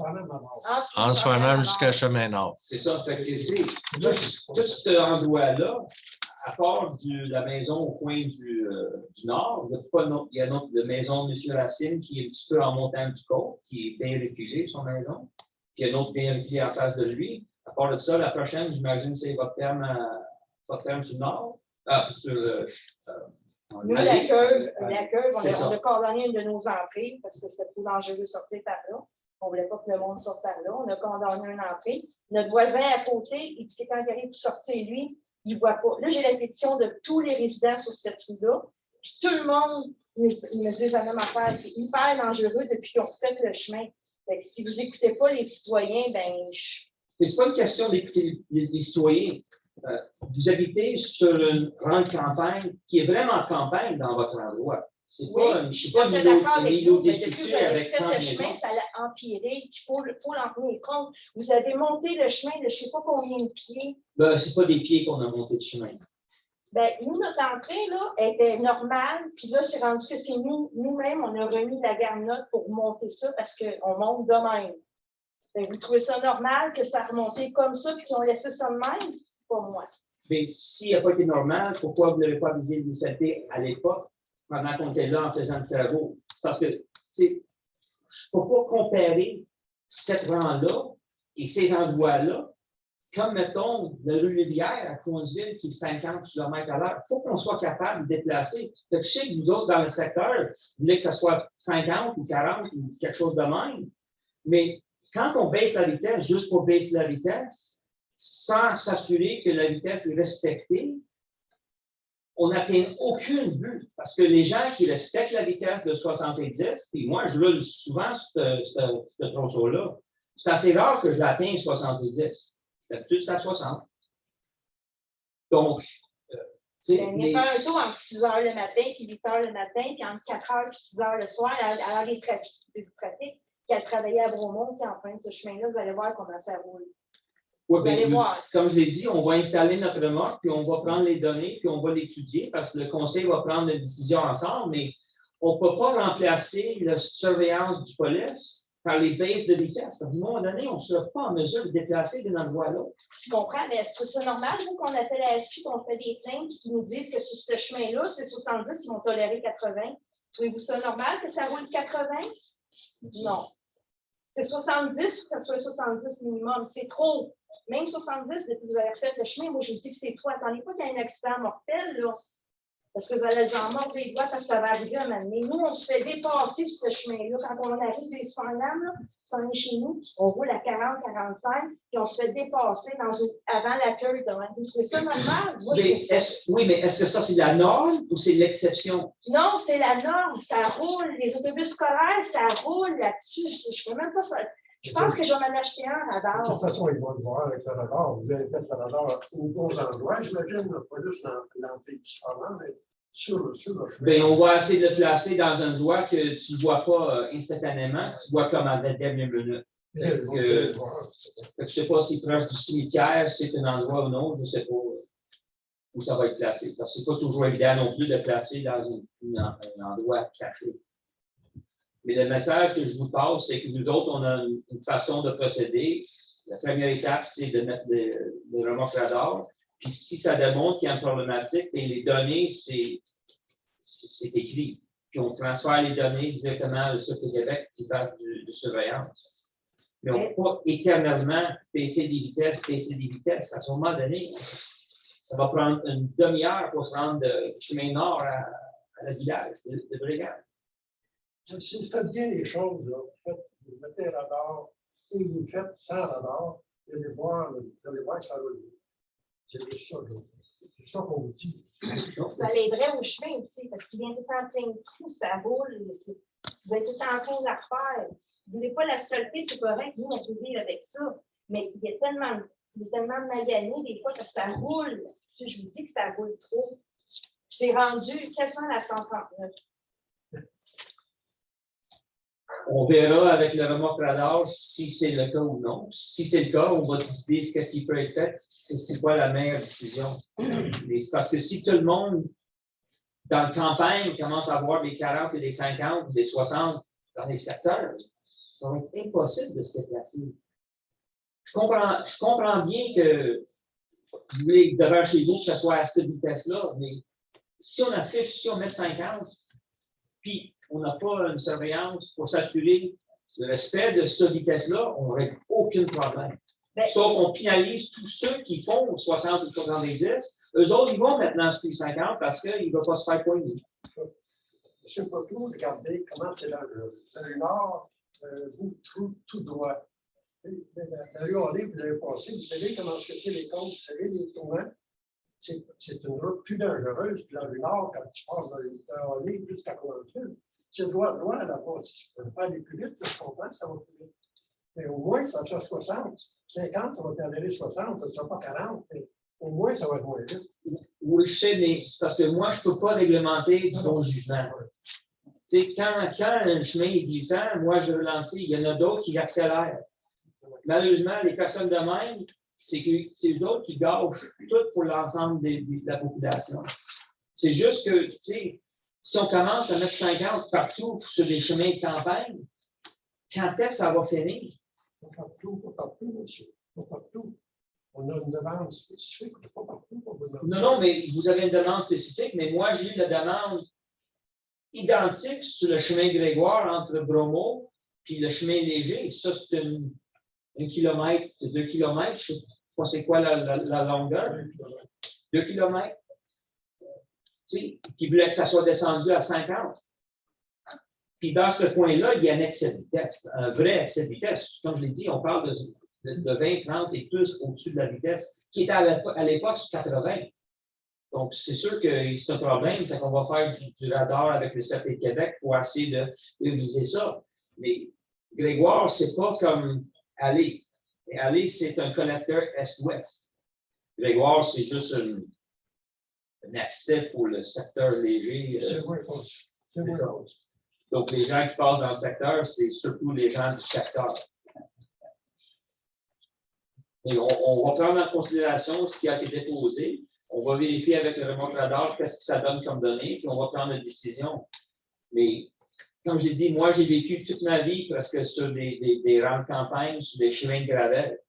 Swanham jusqu'à Chemin Nord. C'est ça, fait que c'est tout cet endroit-là, à part la maison au coin du nord, il y a la maison de M. Racine qui est un petit peu en montagne du côte, qui est bien reculée, son maison. Puis il y a une autre bien reculée en face de lui. À part de ça, la prochaine, j'imagine, c'est votre ferme du nord. Nous, la cuve, on a condamné une de nos entrées parce que c'était trop dangereux de sortir par là. On ne voulait pas que le monde sorte par là. On a condamné une entrée. Notre voisin à côté, il dit que quand il arrive pour sortir, lui, il ne voit pas. Là, j'ai la pétition de tous les résidents sur cette rue-là. Puis tout le monde me dit la même affaire. C'est hyper dangereux depuis qu'on fait le chemin. Fait que si vous n'écoutez pas les citoyens, ben. Mais ce n'est pas une question d'écouter les citoyens. Vous habitez sur une grande campagne qui est vraiment campagne dans votre endroit. C'est pas, oui, je ne suis pas un milieu discuté avec 30 le chemin, ça l'a empiré. Il faut l'en tenir compte. Vous avez monté le chemin de je ne sais pas combien de pieds. Ben, ce n'est pas des pieds qu'on a monté le chemin. Ben, nous, notre entrée là, était normale. Puis là, c'est rendu que c'est nous-mêmes, on a remis la garnotte pour monter ça parce qu'on monte de même. Ben, vous trouvez ça normal que ça a remonté comme ça puis qu'on laissé ça de même? Pas moi. Mais s'il n'a pas été normal, pourquoi vous n'avez pas avisé les municipalités à l'époque, pendant qu'on était là en faisant le travaux? C'est parce que, tu sais, je ne peux pas comparer cette rang-là et ces endroits-là, comme, mettons, la rue Rivière à Coinsville qui est 50 km/h. Il faut qu'on soit capable de déplacer. Je sais que vous autres, dans le secteur, vous voulez que ça soit 50 ou 40 ou quelque chose de même, mais quand on baisse la vitesse juste pour baisser la vitesse, sans s'assurer que la vitesse est respectée, on n'atteint aucune but. Parce que les gens qui respectent la vitesse de 70, puis moi, je roule souvent ce tronçon-là, c'est assez rare que je l'atteigne 70. D'habitude, c'est à 60. Donc, tu sais. Il y a un tour entre 6 h le matin puis 8 h le matin, puis entre 4 h et 6 h le soir, à l'heure du trafic, qui a travaillé à Bromont, qui emprunte ce chemin-là, vous allez voir comment ça roule. Oui, comme je l'ai dit, on va installer notre remorque, puis on va prendre les données, puis on va l'étudier, parce que le conseil va prendre une décision ensemble, mais on ne peut pas remplacer la surveillance du police par les baisses de vitesse. À un moment donné, on ne sera pas en mesure de déplacer d'un endroit à l'autre. Je comprends, mais est-ce que c'est normal, vous, qu'on appelle la SQ, qu'on fait des plaintes qui nous disent que sur ce chemin-là, c'est 70, ils vont tolérer 80? Trouvez-vous ça normal que ça roule 80? Non. C'est 70 ou que ça soit 70 minimum. C'est trop. Même 70, depuis que vous avez refait le chemin, moi, je vous dis que c'est trop. Attendez pas qu'il y ait un accident mortel, là. Parce que vous allez en mordre les doigts parce que ça va arriver à un moment donné. Nous, on se fait dépasser sur ce chemin-là. Quand on arrive des Swanham, là, on est chez nous, on roule à 40, 45, puis on se fait dépasser avant l'accueil. Vous trouvez ça normal? Moi, oui, mais est-ce que ça, c'est la norme ou c'est l'exception? Non, c'est la norme. Ça roule. Les autobus scolaires, ça roule là-dessus. Je ne fais même pas ça. Je pense que je vais m'en acheter un radar. De toute façon, ils vont le voir avec le radar. Vous avez fait le radar aux bons endroits, j'imagine, pas juste dans l'entrée du chemin, mais sur le chemin. Bien, on va essayer de le placer dans un endroit que tu ne vois pas instantanément, tu vois comme à la dernière minute. Je ne sais pas si proche du cimetière, c'est un endroit ou non, je ne sais pas où ça va être placé. Parce que ce n'est pas toujours évident non plus de placer dans un endroit caché. Mais le message que je vous passe, c'est que nous autres, on a une façon de procéder. La première étape, c'est de mettre des remorques radar. Puis si ça démontre qu'il y a une problématique, et les données, c'est écrit. Puis on transfère les données directement sur le Québec qui fait de surveillance. Mais on ne peut pas éternellement baisser des vitesses. À ce moment donné, ça va prendre une demi-heure pour se rendre du chemin nord à la village de Brigade. Si vous faites bien les choses, là, vous mettez un radar et vous le faites sans radar, vous allez voir que ça roule. C'est juste ça. C'est ça qu'on vous dit. Ça l'aiderait au chemin aussi, parce qu'il vient tout en plein de trous, ça roule. Vous êtes tout en train de la refaire. Vous ne voulez pas la saleté, c'est correct, nous, on peut vivre avec ça. Mais il est tellement magané des fois que ça roule. Si je vous dis que ça roule trop, c'est rendu quasiment à la 139. On verra avec le remorque radar si c'est le cas ou non. Si c'est le cas, on va décider qu'est-ce qui peut être fait. C'est quoi la meilleure décision. C'est parce que si tout le monde, dans la campagne, commence à avoir des 40 et des 50, des 60 dans les secteurs, ça va être impossible de se déplacer. Je comprends bien que vous voulez devant chez vous que ce soit à cette vitesse-là, mais si on affiche, si on met 50, puis on n'a pas une surveillance pour s'assurer le respect de cette vitesse-là, on n'aurait aucun problème. Sauf qu'on pénalise tous ceux qui font 60 ou 70. Eux autres, ils vont maintenant sur les 50 parce qu'ils ne vont pas se faire poigner. M. Poteau, regardez comment c'est dans le nord, vous, tout droit. La rue Allée, vous avez passé, vous savez comment c'est les comptes, vous savez, les tournants. C'est une route plus dangereuse. Puis dans le nord, quand tu passes dans le Allée jusqu'à Courantule, c'est droit là-bas. Si tu peux faire aller plus vite, je comprends, ça va plus vite. Mais au moins, ça va faire 60. 50, ça va t'enlever 60, ça ne sera pas 40. Mais au moins, ça va être moins vite. Oui, je sais, mais c'est parce que moi, je ne peux pas réglementer du bon jugement. Tu sais, quand un chemin est glissant, moi, je ralentis. Il y en a d'autres qui accélèrent. Malheureusement, les personnes de même, c'est eux autres qui gâchent tout pour l'ensemble de la population. C'est juste que, tu sais, si on commence à mettre 50 partout sur des chemins de campagne, quand est-ce que ça va finir? Pas partout, monsieur. Pas partout. On a une demande spécifique, pas partout. Non, mais vous avez une demande spécifique, mais moi, j'ai eu la demande identique sur le chemin Grégoire entre Bromo et le chemin léger. Ça, c'est 1 kilomètre, 2 kilomètres, je ne sais pas c'est quoi la longueur. 2 kilomètres. Qui voulait que ça soit descendu à 50. Puis dans ce point-là, il y a un excès de vitesse, un vrai excès de vitesse. Comme je l'ai dit, on parle de 20, 30 et plus au-dessus de la vitesse, qui était à l'époque sur 80. Donc, c'est sûr que c'est un problème. Fait qu'on va faire du radar avec le CRT de Québec pour essayer de réviser ça. Mais Grégoire, c'est pas comme Allée. Allée, c'est un connecteur est-ouest. Grégoire, c'est juste un accès pour le secteur léger. C'est ça. Donc, les gens qui passent dans le secteur, c'est surtout les gens du secteur. Et on va prendre en considération ce qui a été déposé. On va vérifier avec le remorque radar qu'est-ce que ça donne comme données, puis on va prendre une décision. Mais, comme j'ai dit, moi, j'ai vécu toute ma vie presque sur des rangs de campagne, sur des chemins de gravel.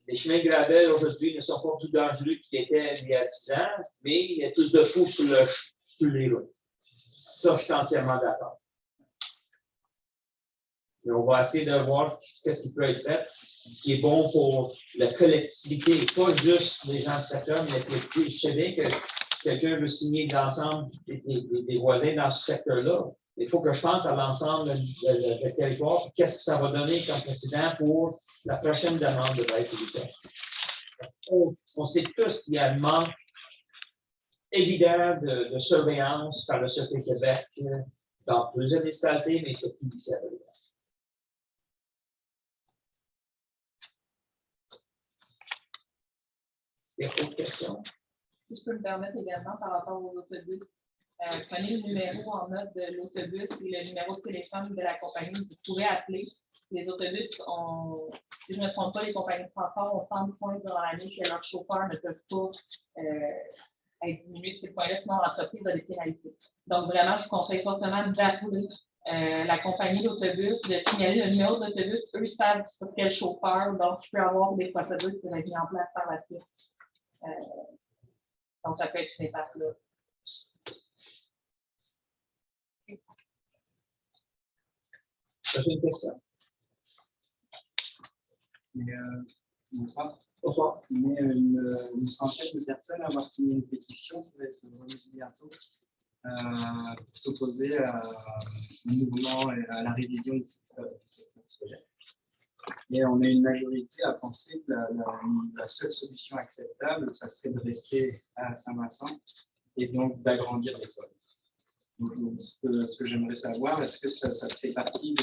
Les chemins de gravel aujourd'hui ne sont pas plus dangereux qu'ils étaient il y a 10 ans, mais il y a plus de fous sur les routes. Ça, je suis entièrement d'accord. Mais on va essayer de voir qu'est-ce qui peut être fait, qui est bon pour la collectivité, pas juste les gens du secteur, mais la collectivité. Je sais bien que quelqu'un veut signer l'ensemble des voisins dans ce secteur-là. Il faut que je pense à l'ensemble du territoire, qu'est-ce que ça va donner comme précédent pour la prochaine demande de baisse de vitesse. On sait tous qu'il y a un manque évident de surveillance par le Sûreté Québec dans plusieurs municipalités, mais surtout ici à Bélair. Il y a d'autres questions? Si je peux me permettre également par rapport aux autobus. Prenez le numéro en note de l'autobus et le numéro de téléphone de la compagnie. Vous pourrez appeler. Les autobus, si je ne me trompe pas, les compagnies de transport ont 30 points dans l'année que leurs chauffeurs ne peuvent pas être diminués de ces points-là, sinon l'entreprise a des pénalités. Donc, vraiment, je vous conseille fortement d'appeler la compagnie d'autobus, de signaler le numéro d'autobus. Eux savent sur quel chauffeur, donc il peut y avoir des procédures qui peuvent être mises en place par la suite. Donc, ça peut être une étape là. J'ai une question. Bonsoir. Bonsoir. Mais une centaine de personnes avoir signé une pétition qui va être remise bientôt pour s'opposer au mouvement et à la révision du secteur scolaire. Et on a une majorité à penser que la seule solution acceptable, ça serait de rester à Saint-Vincent et donc d'agrandir l'école. Donc, ce que j'aimerais savoir, est-ce que ça fait partie de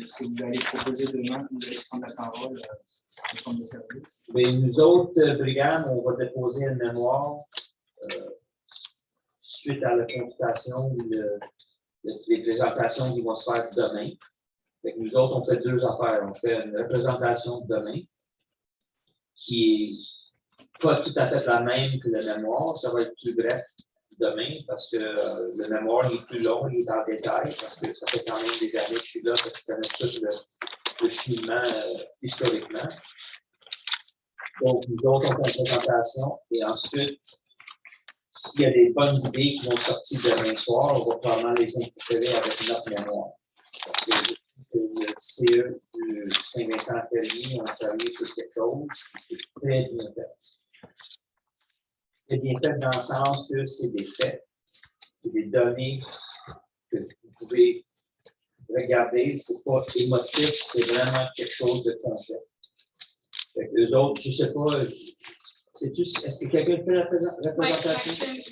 ce que vous allez proposer demain, vous allez prendre la parole au centre de service? Mais nous autres, Brigade, on va déposer une mémoire suite à la consultation, les présentations qui vont se faire demain. Fait que nous autres, on fait deux affaires. On fait une représentation de demain qui n'est pas tout à fait la même que le mémoire. Ça va être plus bref demain parce que le mémoire est plus long, il est en détail parce que ça fait quand même des années que je suis là parce que je connais tout le cheminement historiquement. Donc, nous autres, on fait une présentation et ensuite, s'il y a des bonnes idées qui vont sortir demain soir, on va probablement les incorporer avec notre mémoire. Parce que le CE du Saint-Vincent-Ferrier ont travaillé sur quelque chose qui est très bien fait. C'est bien fait dans le sens que c'est des faits, c'est des données que vous pouvez regarder, c'est pas émotif, c'est vraiment quelque chose de concret. Eux autres, je ne sais pas, est-ce que quelqu'un fait la représentation? Oui,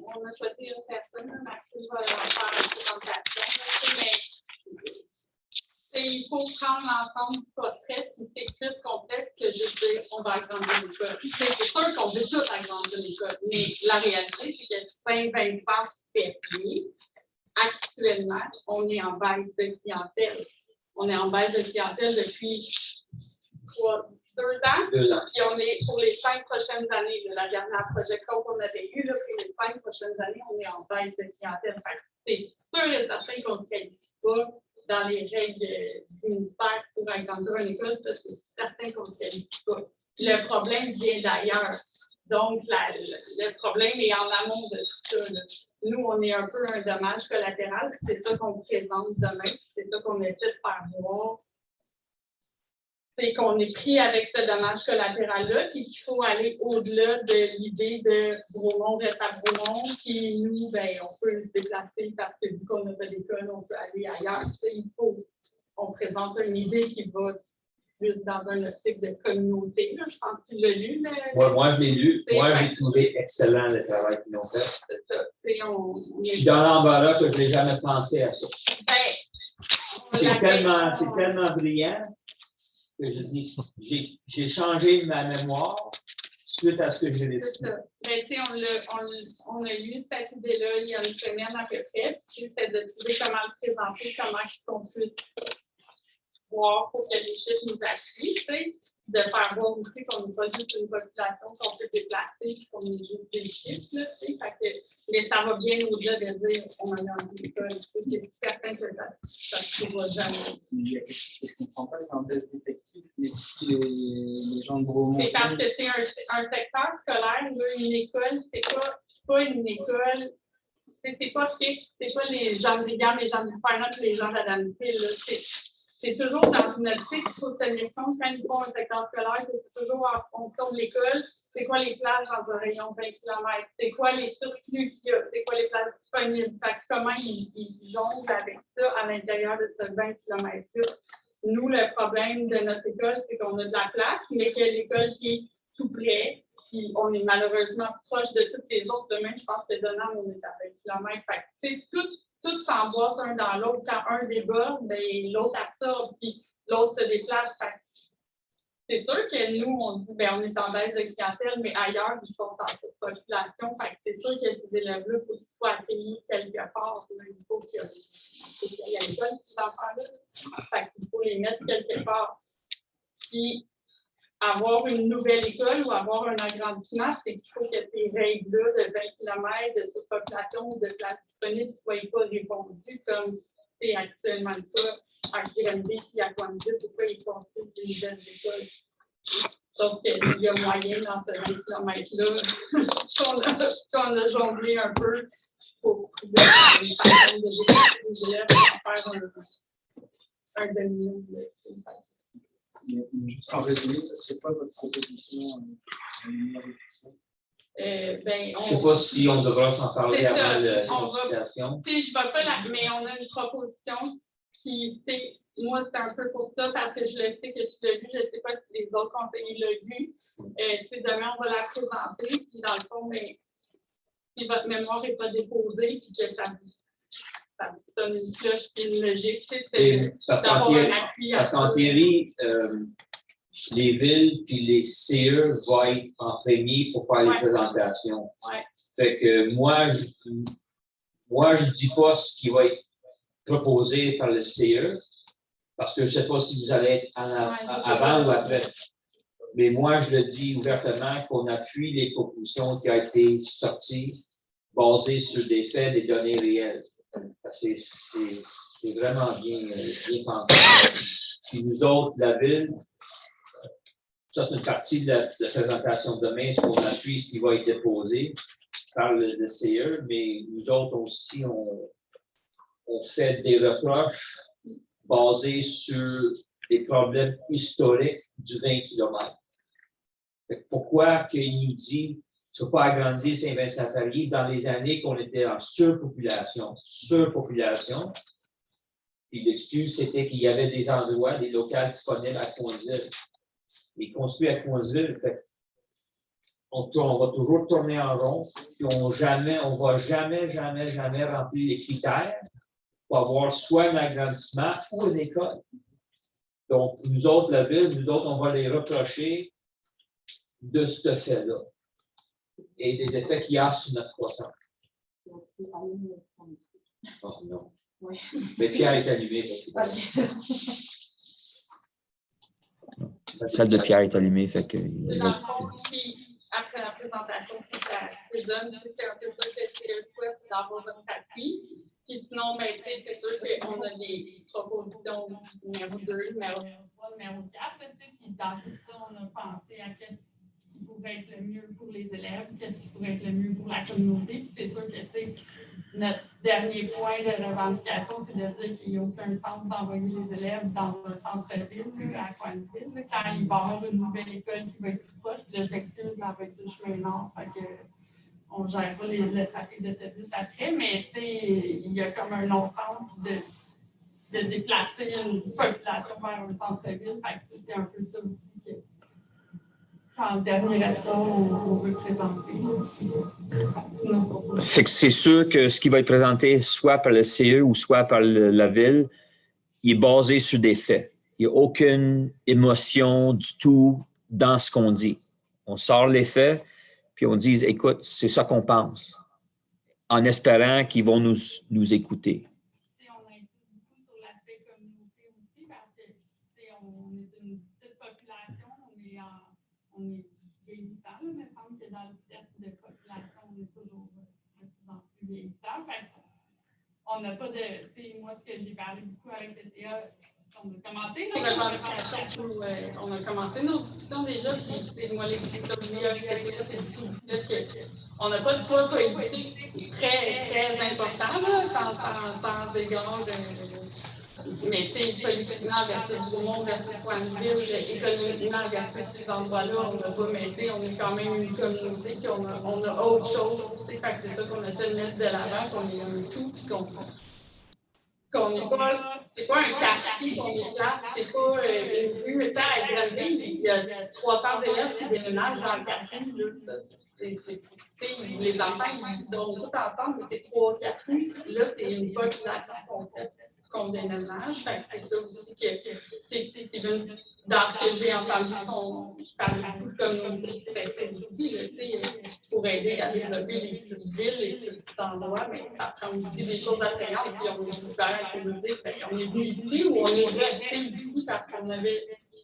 on a choisi une personne, Maxime va en faire la présentation, mais il faut prendre l'ensemble du portrait, puis c'est plus complexe que juste dire on va agrandir l'école. C'est sûr qu'on veut tout agrandir l'école, mais la réalité, c'est que Saint-Vincent Ferrier, actuellement, on est en baisse de clientèle. On est en baisse de clientèle depuis 2 ans. 2 ans. Puis on est pour les 5 prochaines années, la dernière projection qu'on avait eue, là, pour les 5 prochaines années, on est en baisse de clientèle. C'est sûr et certain qu'on ne se qualifie pas dans les règles du ministère pour agrandir une école, ça, c'est certain qu'on ne se qualifie pas. Le problème vient d'ailleurs. Donc, le problème est en amont de tout ça. Là. Nous, on est un peu un dommage collatéral. C'est ça qu'on présente demain. C'est ça qu'on essaie de faire voir. C'est qu'on est pris avec ce dommage collatéral-là, puis qu'il faut aller au-delà de l'idée de Bromont reste à Bromont, puis nous, ben, on peut se déplacer parce que vu qu'on n'a pas d'école, on peut aller ailleurs. Il faut, on présente une idée qui va plus dans un optique de communauté. Là. Je pense que tu l'as lu. Moi, je l'ai lu. Moi, j'ai trouvé excellent le travail qu'ils ont fait. C'est ça. Je suis dans l'embarras que je n'ai jamais pensé à ça. C'est tellement brillant que je dis, j'ai changé ma mémoire suite à ce que j'ai vécu. C'est ça. Mais, on a lu cette idée-là il y a une semaine à peu près. C'était de trouver comment le présenter, comment on puisse voir pour que les chiffres nous appuient, tu sais, de faire voir aussi qu'on n'est pas juste une population qu'on peut déplacer et qu'on est juste des chiffres, là, tu sais. Mais ça va bien au-delà de dire on a une école. C'est certain que ça ne se trouvera jamais. Il y a quelque chose que je ne comprends pas, c'est en baisse d'effectifs, mais si les gens de Bromont. C'est parce que c'est un secteur scolaire, là, une école, c'est pas une école. C'est pas fixe, c'est pas les gens de Rivière, les gens de Finance, les gens d'Adamsville. C'est toujours dans une optique qu'il faut tenir compte quand ils font un secteur scolaire, c'est toujours en fonction de l'école. C'est quoi les places dans un rayon de 20 km? C'est quoi les surplus qu'il y a? C'est quoi les places disponibles? Comment ils jonglent avec ça à l'intérieur de ce 20 km-là? Nous, le problème de notre école, c'est qu'on a de la place, mais que l'école qui est tout près, puis on est malheureusement proche de toutes les autres. Demain, je pense que demain, on est à 20 km. C'est tout s'emboîte un dans l'autre. Quand un déborde, ben, l'autre absorbe, puis l'autre se déplace. C'est sûr que nous, on dit, ben, on est en baisse de clientèle, mais ailleurs, ils sont en cette population. C'est sûr que ces élèves-là, il faut qu'ils soient accueillis quelque part. Il faut qu'il y ait l'école, ces enfants-là. Il faut les mettre quelque part. Puis, avoir une nouvelle école ou avoir un agrandissement, c'est qu'il faut que ces règles-là de 20 km de surpopulation ou de place disponible ne soient pas répondues comme c'est actuellement le cas à Granby et à Coinville, pourquoi ils construisent des nouvelles écoles. Sauf qu'il y a moyen dans ce 20 km-là qu'on a jonglé un peu pour trouver une façon de déplacer les élèves pour faire un demi-minute. Juste en résumé, ce serait pas votre proposition numéro 5? Je ne sais pas si on devra s'en parler avant la consultation. Je ne vais pas mais on a une proposition Puis, tu sais, moi, c'est un peu pour ça, parce que je le sais que tu l'as vu, je ne sais pas si les autres conseillers l'ont vu. Tu sais, demain, on va la présenter, puis dans le fond, mais, si votre mémoire n'est pas déposée, puis que ça donne une cloche et une logique, c'est d'avoir un appui. Parce qu'en théorie, les villes puis les CE vont être en premier pour faire les présentations. Ouais. Fait que moi, je dis pas ce qui va être proposé par le CE, parce que je ne sais pas si vous allez être avant ou après. Mais moi, je le dis ouvertement qu'on appuie les propositions qui ont été sorties basées sur des faits, des données réelles. C'est vraiment bien pensé. Puis nous autres, la ville, ça c'est une partie de la présentation de demain, c'est qu'on appuie ce qui va être déposé par le CE, mais nous autres aussi, on fait des reproches basés sur des problèmes historiques du 20 km. Pourquoi qu'il nous dit qu'il ne faut pas agrandir Saint-Vincent-Ferrier dans les années qu'on était en surpopulation? Puis l'excuse, c'était qu'il y avait des endroits, des locales disponibles à Coinsville. Et construit à Coinsville, on va toujours tourner en rond, puis on ne va jamais remplir les critères pour avoir soit un agrandissement ou une école. Donc, nous autres, la ville, on va les reprocher de ce fait-là et des effets qu'il y a sur notre croissance. Oh, non. Oui. Mais Pierre est allumé. Celle de Pierre est allumée, fait que. Dans le fond, puis après la présentation, si ça se donne, c'est un peu ça que c'est souhaite d'avoir votre appui. Puis sinon, ben, c'est sûr qu'on a des propositions numéro 2, numéro 3, numéro 4. Puis dans tout ça, on a pensé à qu'est-ce qui pourrait être le mieux pour les élèves, qu'est-ce qui pourrait être le mieux pour la communauté. Puis c'est sûr que notre dernier point de revendication, c'est de dire qu'il n'y a aucun sens d'envoyer les élèves dans un centre-ville, à Coinsville, quand il va y avoir une nouvelle école qui va être plus proche. Puis là, je m'excuse, mais en fait, c'est le chemin nord. Fait que, on ne gère pas le trafic d'autobus après, mais il y a comme un non-sens de déplacer une population vers un centre-ville. C'est un peu ça aussi que, en dernier restaurant, on veut présenter aussi. Fait que c'est sûr que ce qui va être présenté soit par le CE ou soit par la ville, il est basé sur des faits. Il n'y a aucune émotion du tout dans ce qu'on dit. On sort les faits, puis on dit, écoute, c'est ça qu'on pense, en espérant qu'ils vont nous écouter. On insiste beaucoup sur l'aspect communauté aussi, parce que on est une petite population, on est vieillissant, il me semble que dans le cercle de population, on est toujours de plus en plus vieillissant. On n'a pas de, moi, ce que j'ai parlé beaucoup avec le CA, on a commencé nos discussions déjà, puis moi, les discussions que j'ai avec le CA, c'est tout. On n'a pas de poids politique très, très important, là, sans égard mais politiquement versus Beaumont, versus Coinsville, économiquement versus ces endroits-là, on n'a pas, mais on est quand même une communauté, puis on a autre chose. C'est ça qu'on essaie de mettre de l'avant, qu'on est un tout, puis qu'on n'est pas, c'est pas un quartier qu'on est là, c'est pas une rue, mais à Granville, il y a 300 élèves qui déménagent dans le quartier, les enfants, ils seront tous ensemble, mais c'est 3-4 rues, là, c'est une population complète qu'on déménage. C'est ça aussi que dans ce que j'ai entendu, on parle beaucoup de communauté, c'est aussi pour aider à développer les petites villes, les petits endroits, mais ça prend aussi des choses attrayantes, puis on est ouvert à la communauté. On est venu ici ou on est resté ici parce qu'on avait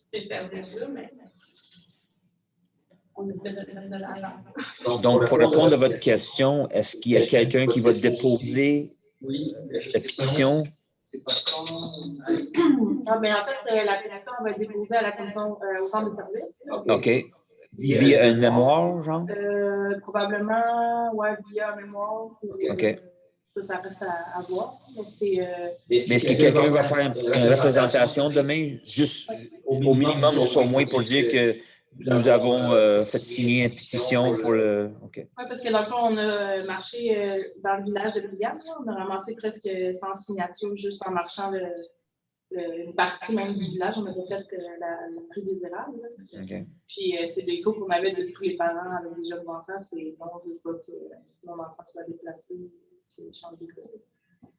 ces services-là, mais on est de l'avant. Donc, pour répondre à votre question, est-ce qu'il y a quelqu'un qui va déposer la pétition? Mais en fait, la pétition va être déposée à la commission au centre de service. OK. Via une mémoire, genre? Probablement, oui, via un mémoire. OK. Ça reste à voir. Mais est-ce que quelqu'un va faire une représentation demain, juste au minimum, juste au moins pour dire que nous avons fait signer une pétition pour le... OK. Oui, parce que dans le fond, on a marché dans le village de Briand. On a ramassé presque 100 signatures juste en marchant une partie même du village. On a fait la prix des érables. OK. Puis c'est des cours qu'on avait de tous les parents avec des jeunes enfants. C'est bon, je veux pas que mon enfant soit déplacé, qu'il change d'école.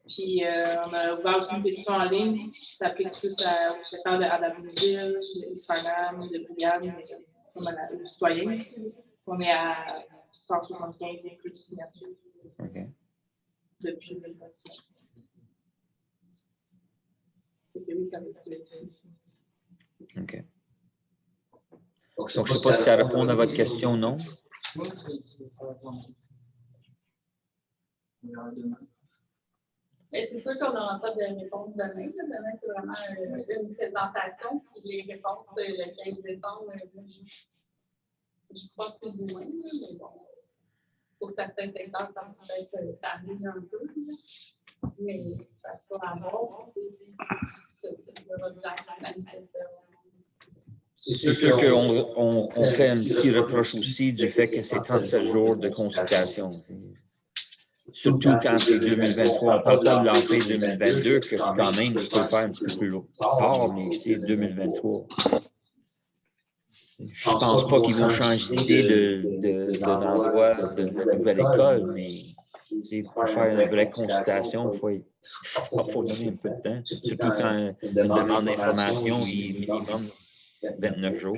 Puis on a ouvert aussi une pétition en ligne qui s'applique plus au secteur de Adamville, de Instagram, de Brianne, comme aux citoyens. On est à 175 inclus de signatures depuis 2021. OK. Donc, je ne sais pas si ça répond à votre question ou non. C'est sûr qu'on n'aura pas de réponse demain. Demain, c'est vraiment une présentation. Puis les réponses le 15 décembre, je crois plus ou moins. Mais bon, pour certains secteurs, ça peut être tardé un peu. Mais ça sera avoir. C'est sûr qu'on fait un petit reproche aussi du fait que c'est 37 jours de consultation. Surtout quand c'est 2023. On ne parle pas de l'entrée 2022, que quand même, il faut le faire un petit peu plus tard, mais c'est 2023. Je ne pense pas qu'ils vont changer d'idée d'endroit de la nouvelle école, mais pour faire une vraie consultation, il faut donner un peu de temps. Surtout quand une demande d'information est minimum 29 jours.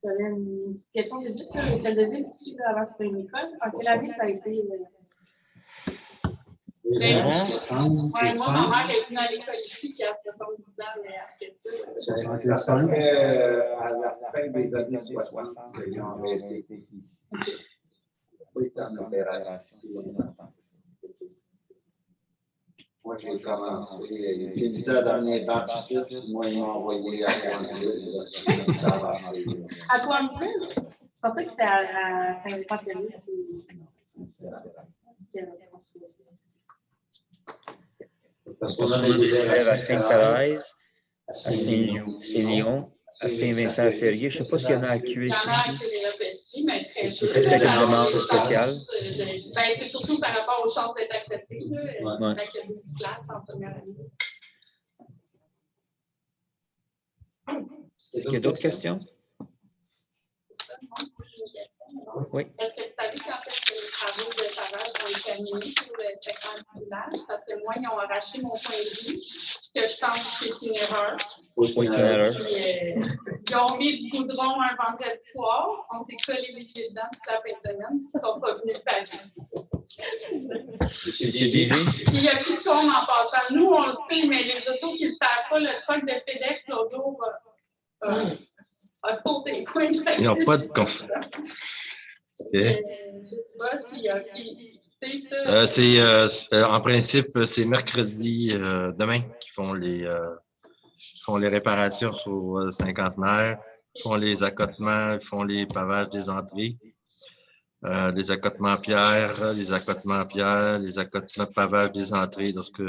J'avais une question de l'hôtel de ville ici, avant c'était une école. En quelle année ça a été? Moi, ma mère est venue à l'école ici, qui a 70 ans, mais après ça. 65. À la fin des années 60, ils ont été ici. Oui, en opération. Moi, j'ai commencé, j'ai vu ça dans les baptistes, moi, ils m'ont envoyé à Coinsville. À Coinsville? Je pensais que c'était à Saint-Jean-Pérou. Parce qu'on a des élèves à Sainte-Thérèse, à Saint-Lyon, à Saint-Vincent-Ferrier. Je ne sais pas s'il y en a à Cuire aussi. C'est peut-être une demande spéciale. C'est surtout par rapport aux chances d'être acceptées. L'académie de classe en première année. Est-ce qu'il y a d'autres questions? Oui. Est-ce que vous savez quand est-ce que les travaux de pavage vont être terminés pour le secteur du village? Parce que moi, ils ont arraché mon point de vue, que je pense que c'est une erreur. Oui, c'est une erreur. Puis, ils ont mis du goudron un vendredi soir, on s'est collé les pieds dedans toute la fin de semaine, ils ne sont pas venus le pager. Monsieur DG? Puis il n'y a plus de compte en passant. Nous, on le sait, mais les autos qui ne savent pas, le truck de FedEx, l'autre jour, a sauté. Ils n'ont pas de compte. En principe, c'est mercredi demain qu'ils font les réparations sur cinquantenaire, font les accotements, font les pavages des entrées, les accotements pierre, les accotements pavage des entrées lorsque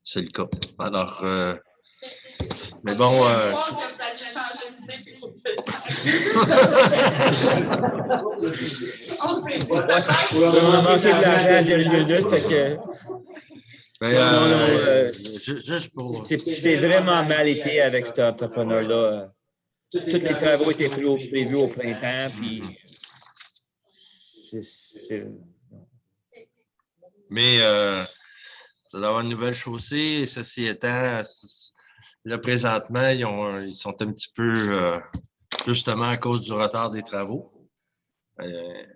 c'est le cas. Alors, mais bon. On a manqué de l'argent à dernière minute, fait que c'est vraiment mal été avec cet entrepreneur-là. Tous les travaux étaient prévus au printemps, puis Mais ça doit avoir une nouvelle chaussée, ceci étant, là, présentement, ils sont un petit peu, justement à cause du retard des travaux, ils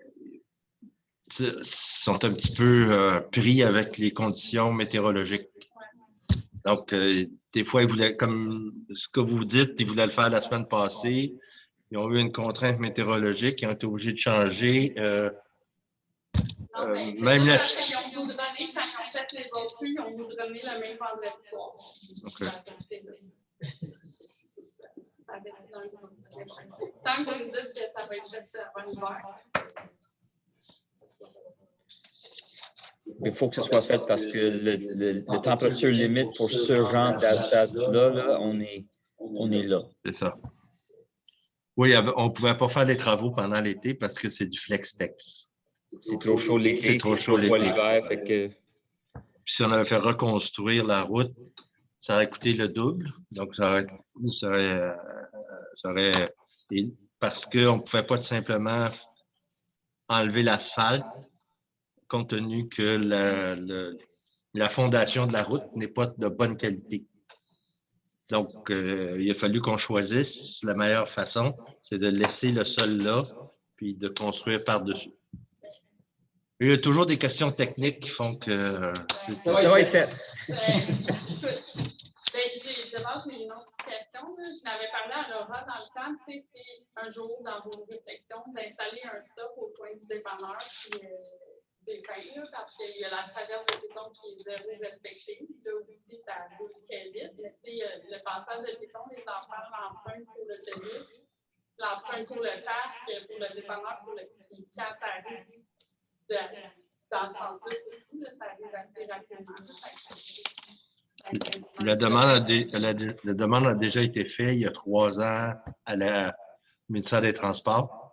sont un petit peu pris avec les conditions météorologiques. Donc, des fois, ils voulaient, comme ce que vous dites, ils voulaient le faire la semaine passée. Ils ont eu une contrainte météorologique, ils ont été obligés de changer. Même la... Ils ont nous donné, quand ils ont fait les autres, ils ont nous donné le même vendredi soir. Okay. Tant que vous dites que ça va être fait avant l'hiver. Il faut que ce soit fait parce que la température limite pour ce genre d'asphalte-là, on est là. C'est ça. Oui, on ne pouvait pas faire les travaux pendant l'été parce que c'est du flex-tex. C'est trop chaud l'été, c'est trop chaud l'hiver, fait que Puis si on avait fait reconstruire la route, ça aurait coûté le double. Donc, parce qu'on ne pouvait pas tout simplement enlever l'asphalte, compte tenu que la fondation de la route n'est pas de bonne qualité. Donc, il a fallu qu'on choisisse la meilleure façon, c'est de laisser le sol là, puis de construire par-dessus. Il y a toujours des questions techniques qui font que... Ça va être fait. Je lâche mes autres questions. Je n'avais parlé à Laura dans le temps, c'est un jour dans vos réflexions d'installer un stop au coin du dépanneur puis des fins, parce qu'il y a la traverse de piéton qui est zéro respectée. Là aussi, ça bouge très vite. Mais le passage de piéton, les enfants l'empruntent pour l'autobus, l'empruntent pour le parc, pour le dépanneur, pour le puis quand ça arrive dans ce sens-là, ça arrive assez rapidement. La demande a déjà été faite il y a 3 ans à la ministère des Transports.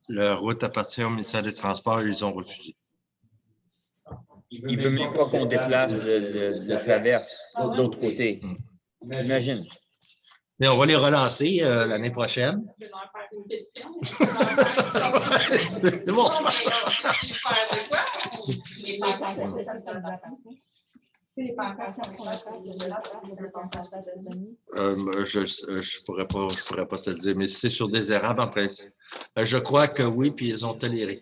La route appartient au ministère des Transports et ils ont refusé. Il ne veut même pas qu'on déplace le traverse de l'autre côté. Imagine. Mais on va les relancer l'année prochaine. Je vais leur faire une question. C'est bon. Je pourrais pas te le dire, mais c'est sur des érables en principe. Je crois que oui, puis ils ont toléré.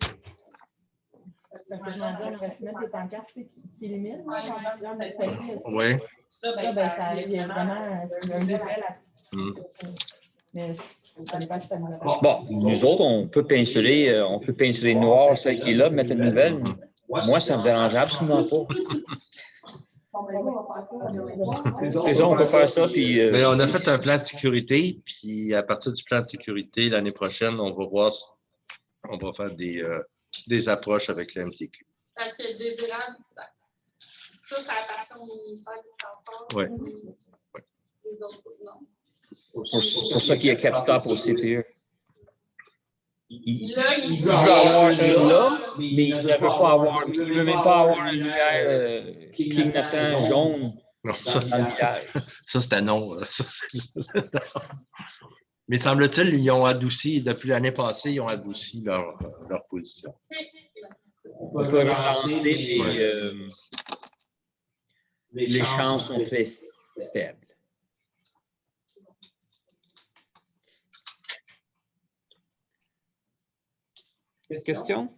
Parce que je m'en dis, on aurait pu mettre des pancartes qui éliminent, dans municipalité aussi. Oui. Ça, ben, ça, il y a vraiment un effet là. Mais ça dépend si ça nous appelle. Bon, nous autres, on peut pinceler noir, celle qui est là, mettre une nouvelle. Moi, ça ne me dérange absolument pas. C'est ça, on peut faire ça. Puis, mais on a fait un plan de sécurité, puis à partir du plan de sécurité, l'année prochaine, on va voir, on va faire des approches avec la MTQ. Parce que désirable, ça appartient au ministère du Transport. Oui. Les autres, non. C'est pour ça qu'il y a 4 stops au CPE. Il veut avoir avoir une là, mais il ne veut pas avoir, il veut même pas avoir une lumière clignotant jaune Non, dans le village. Ça, c'était non. Mais semble-t-il, ils ont adouci, depuis l'année passée, ils ont adouci leur position. On peut relancer les chances sont très faibles. Question?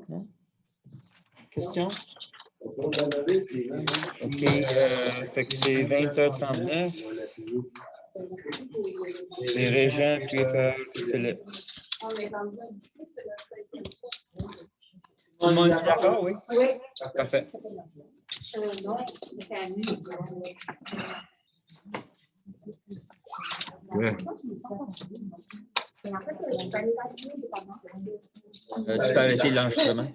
Non? Question? OK, fait que c'est 20h39. C'est Régent, puis Philippe. Tout le monde est d'accord, oui? Oui. Parfait. Ouais. Tu peux arrêter l'enregistrement.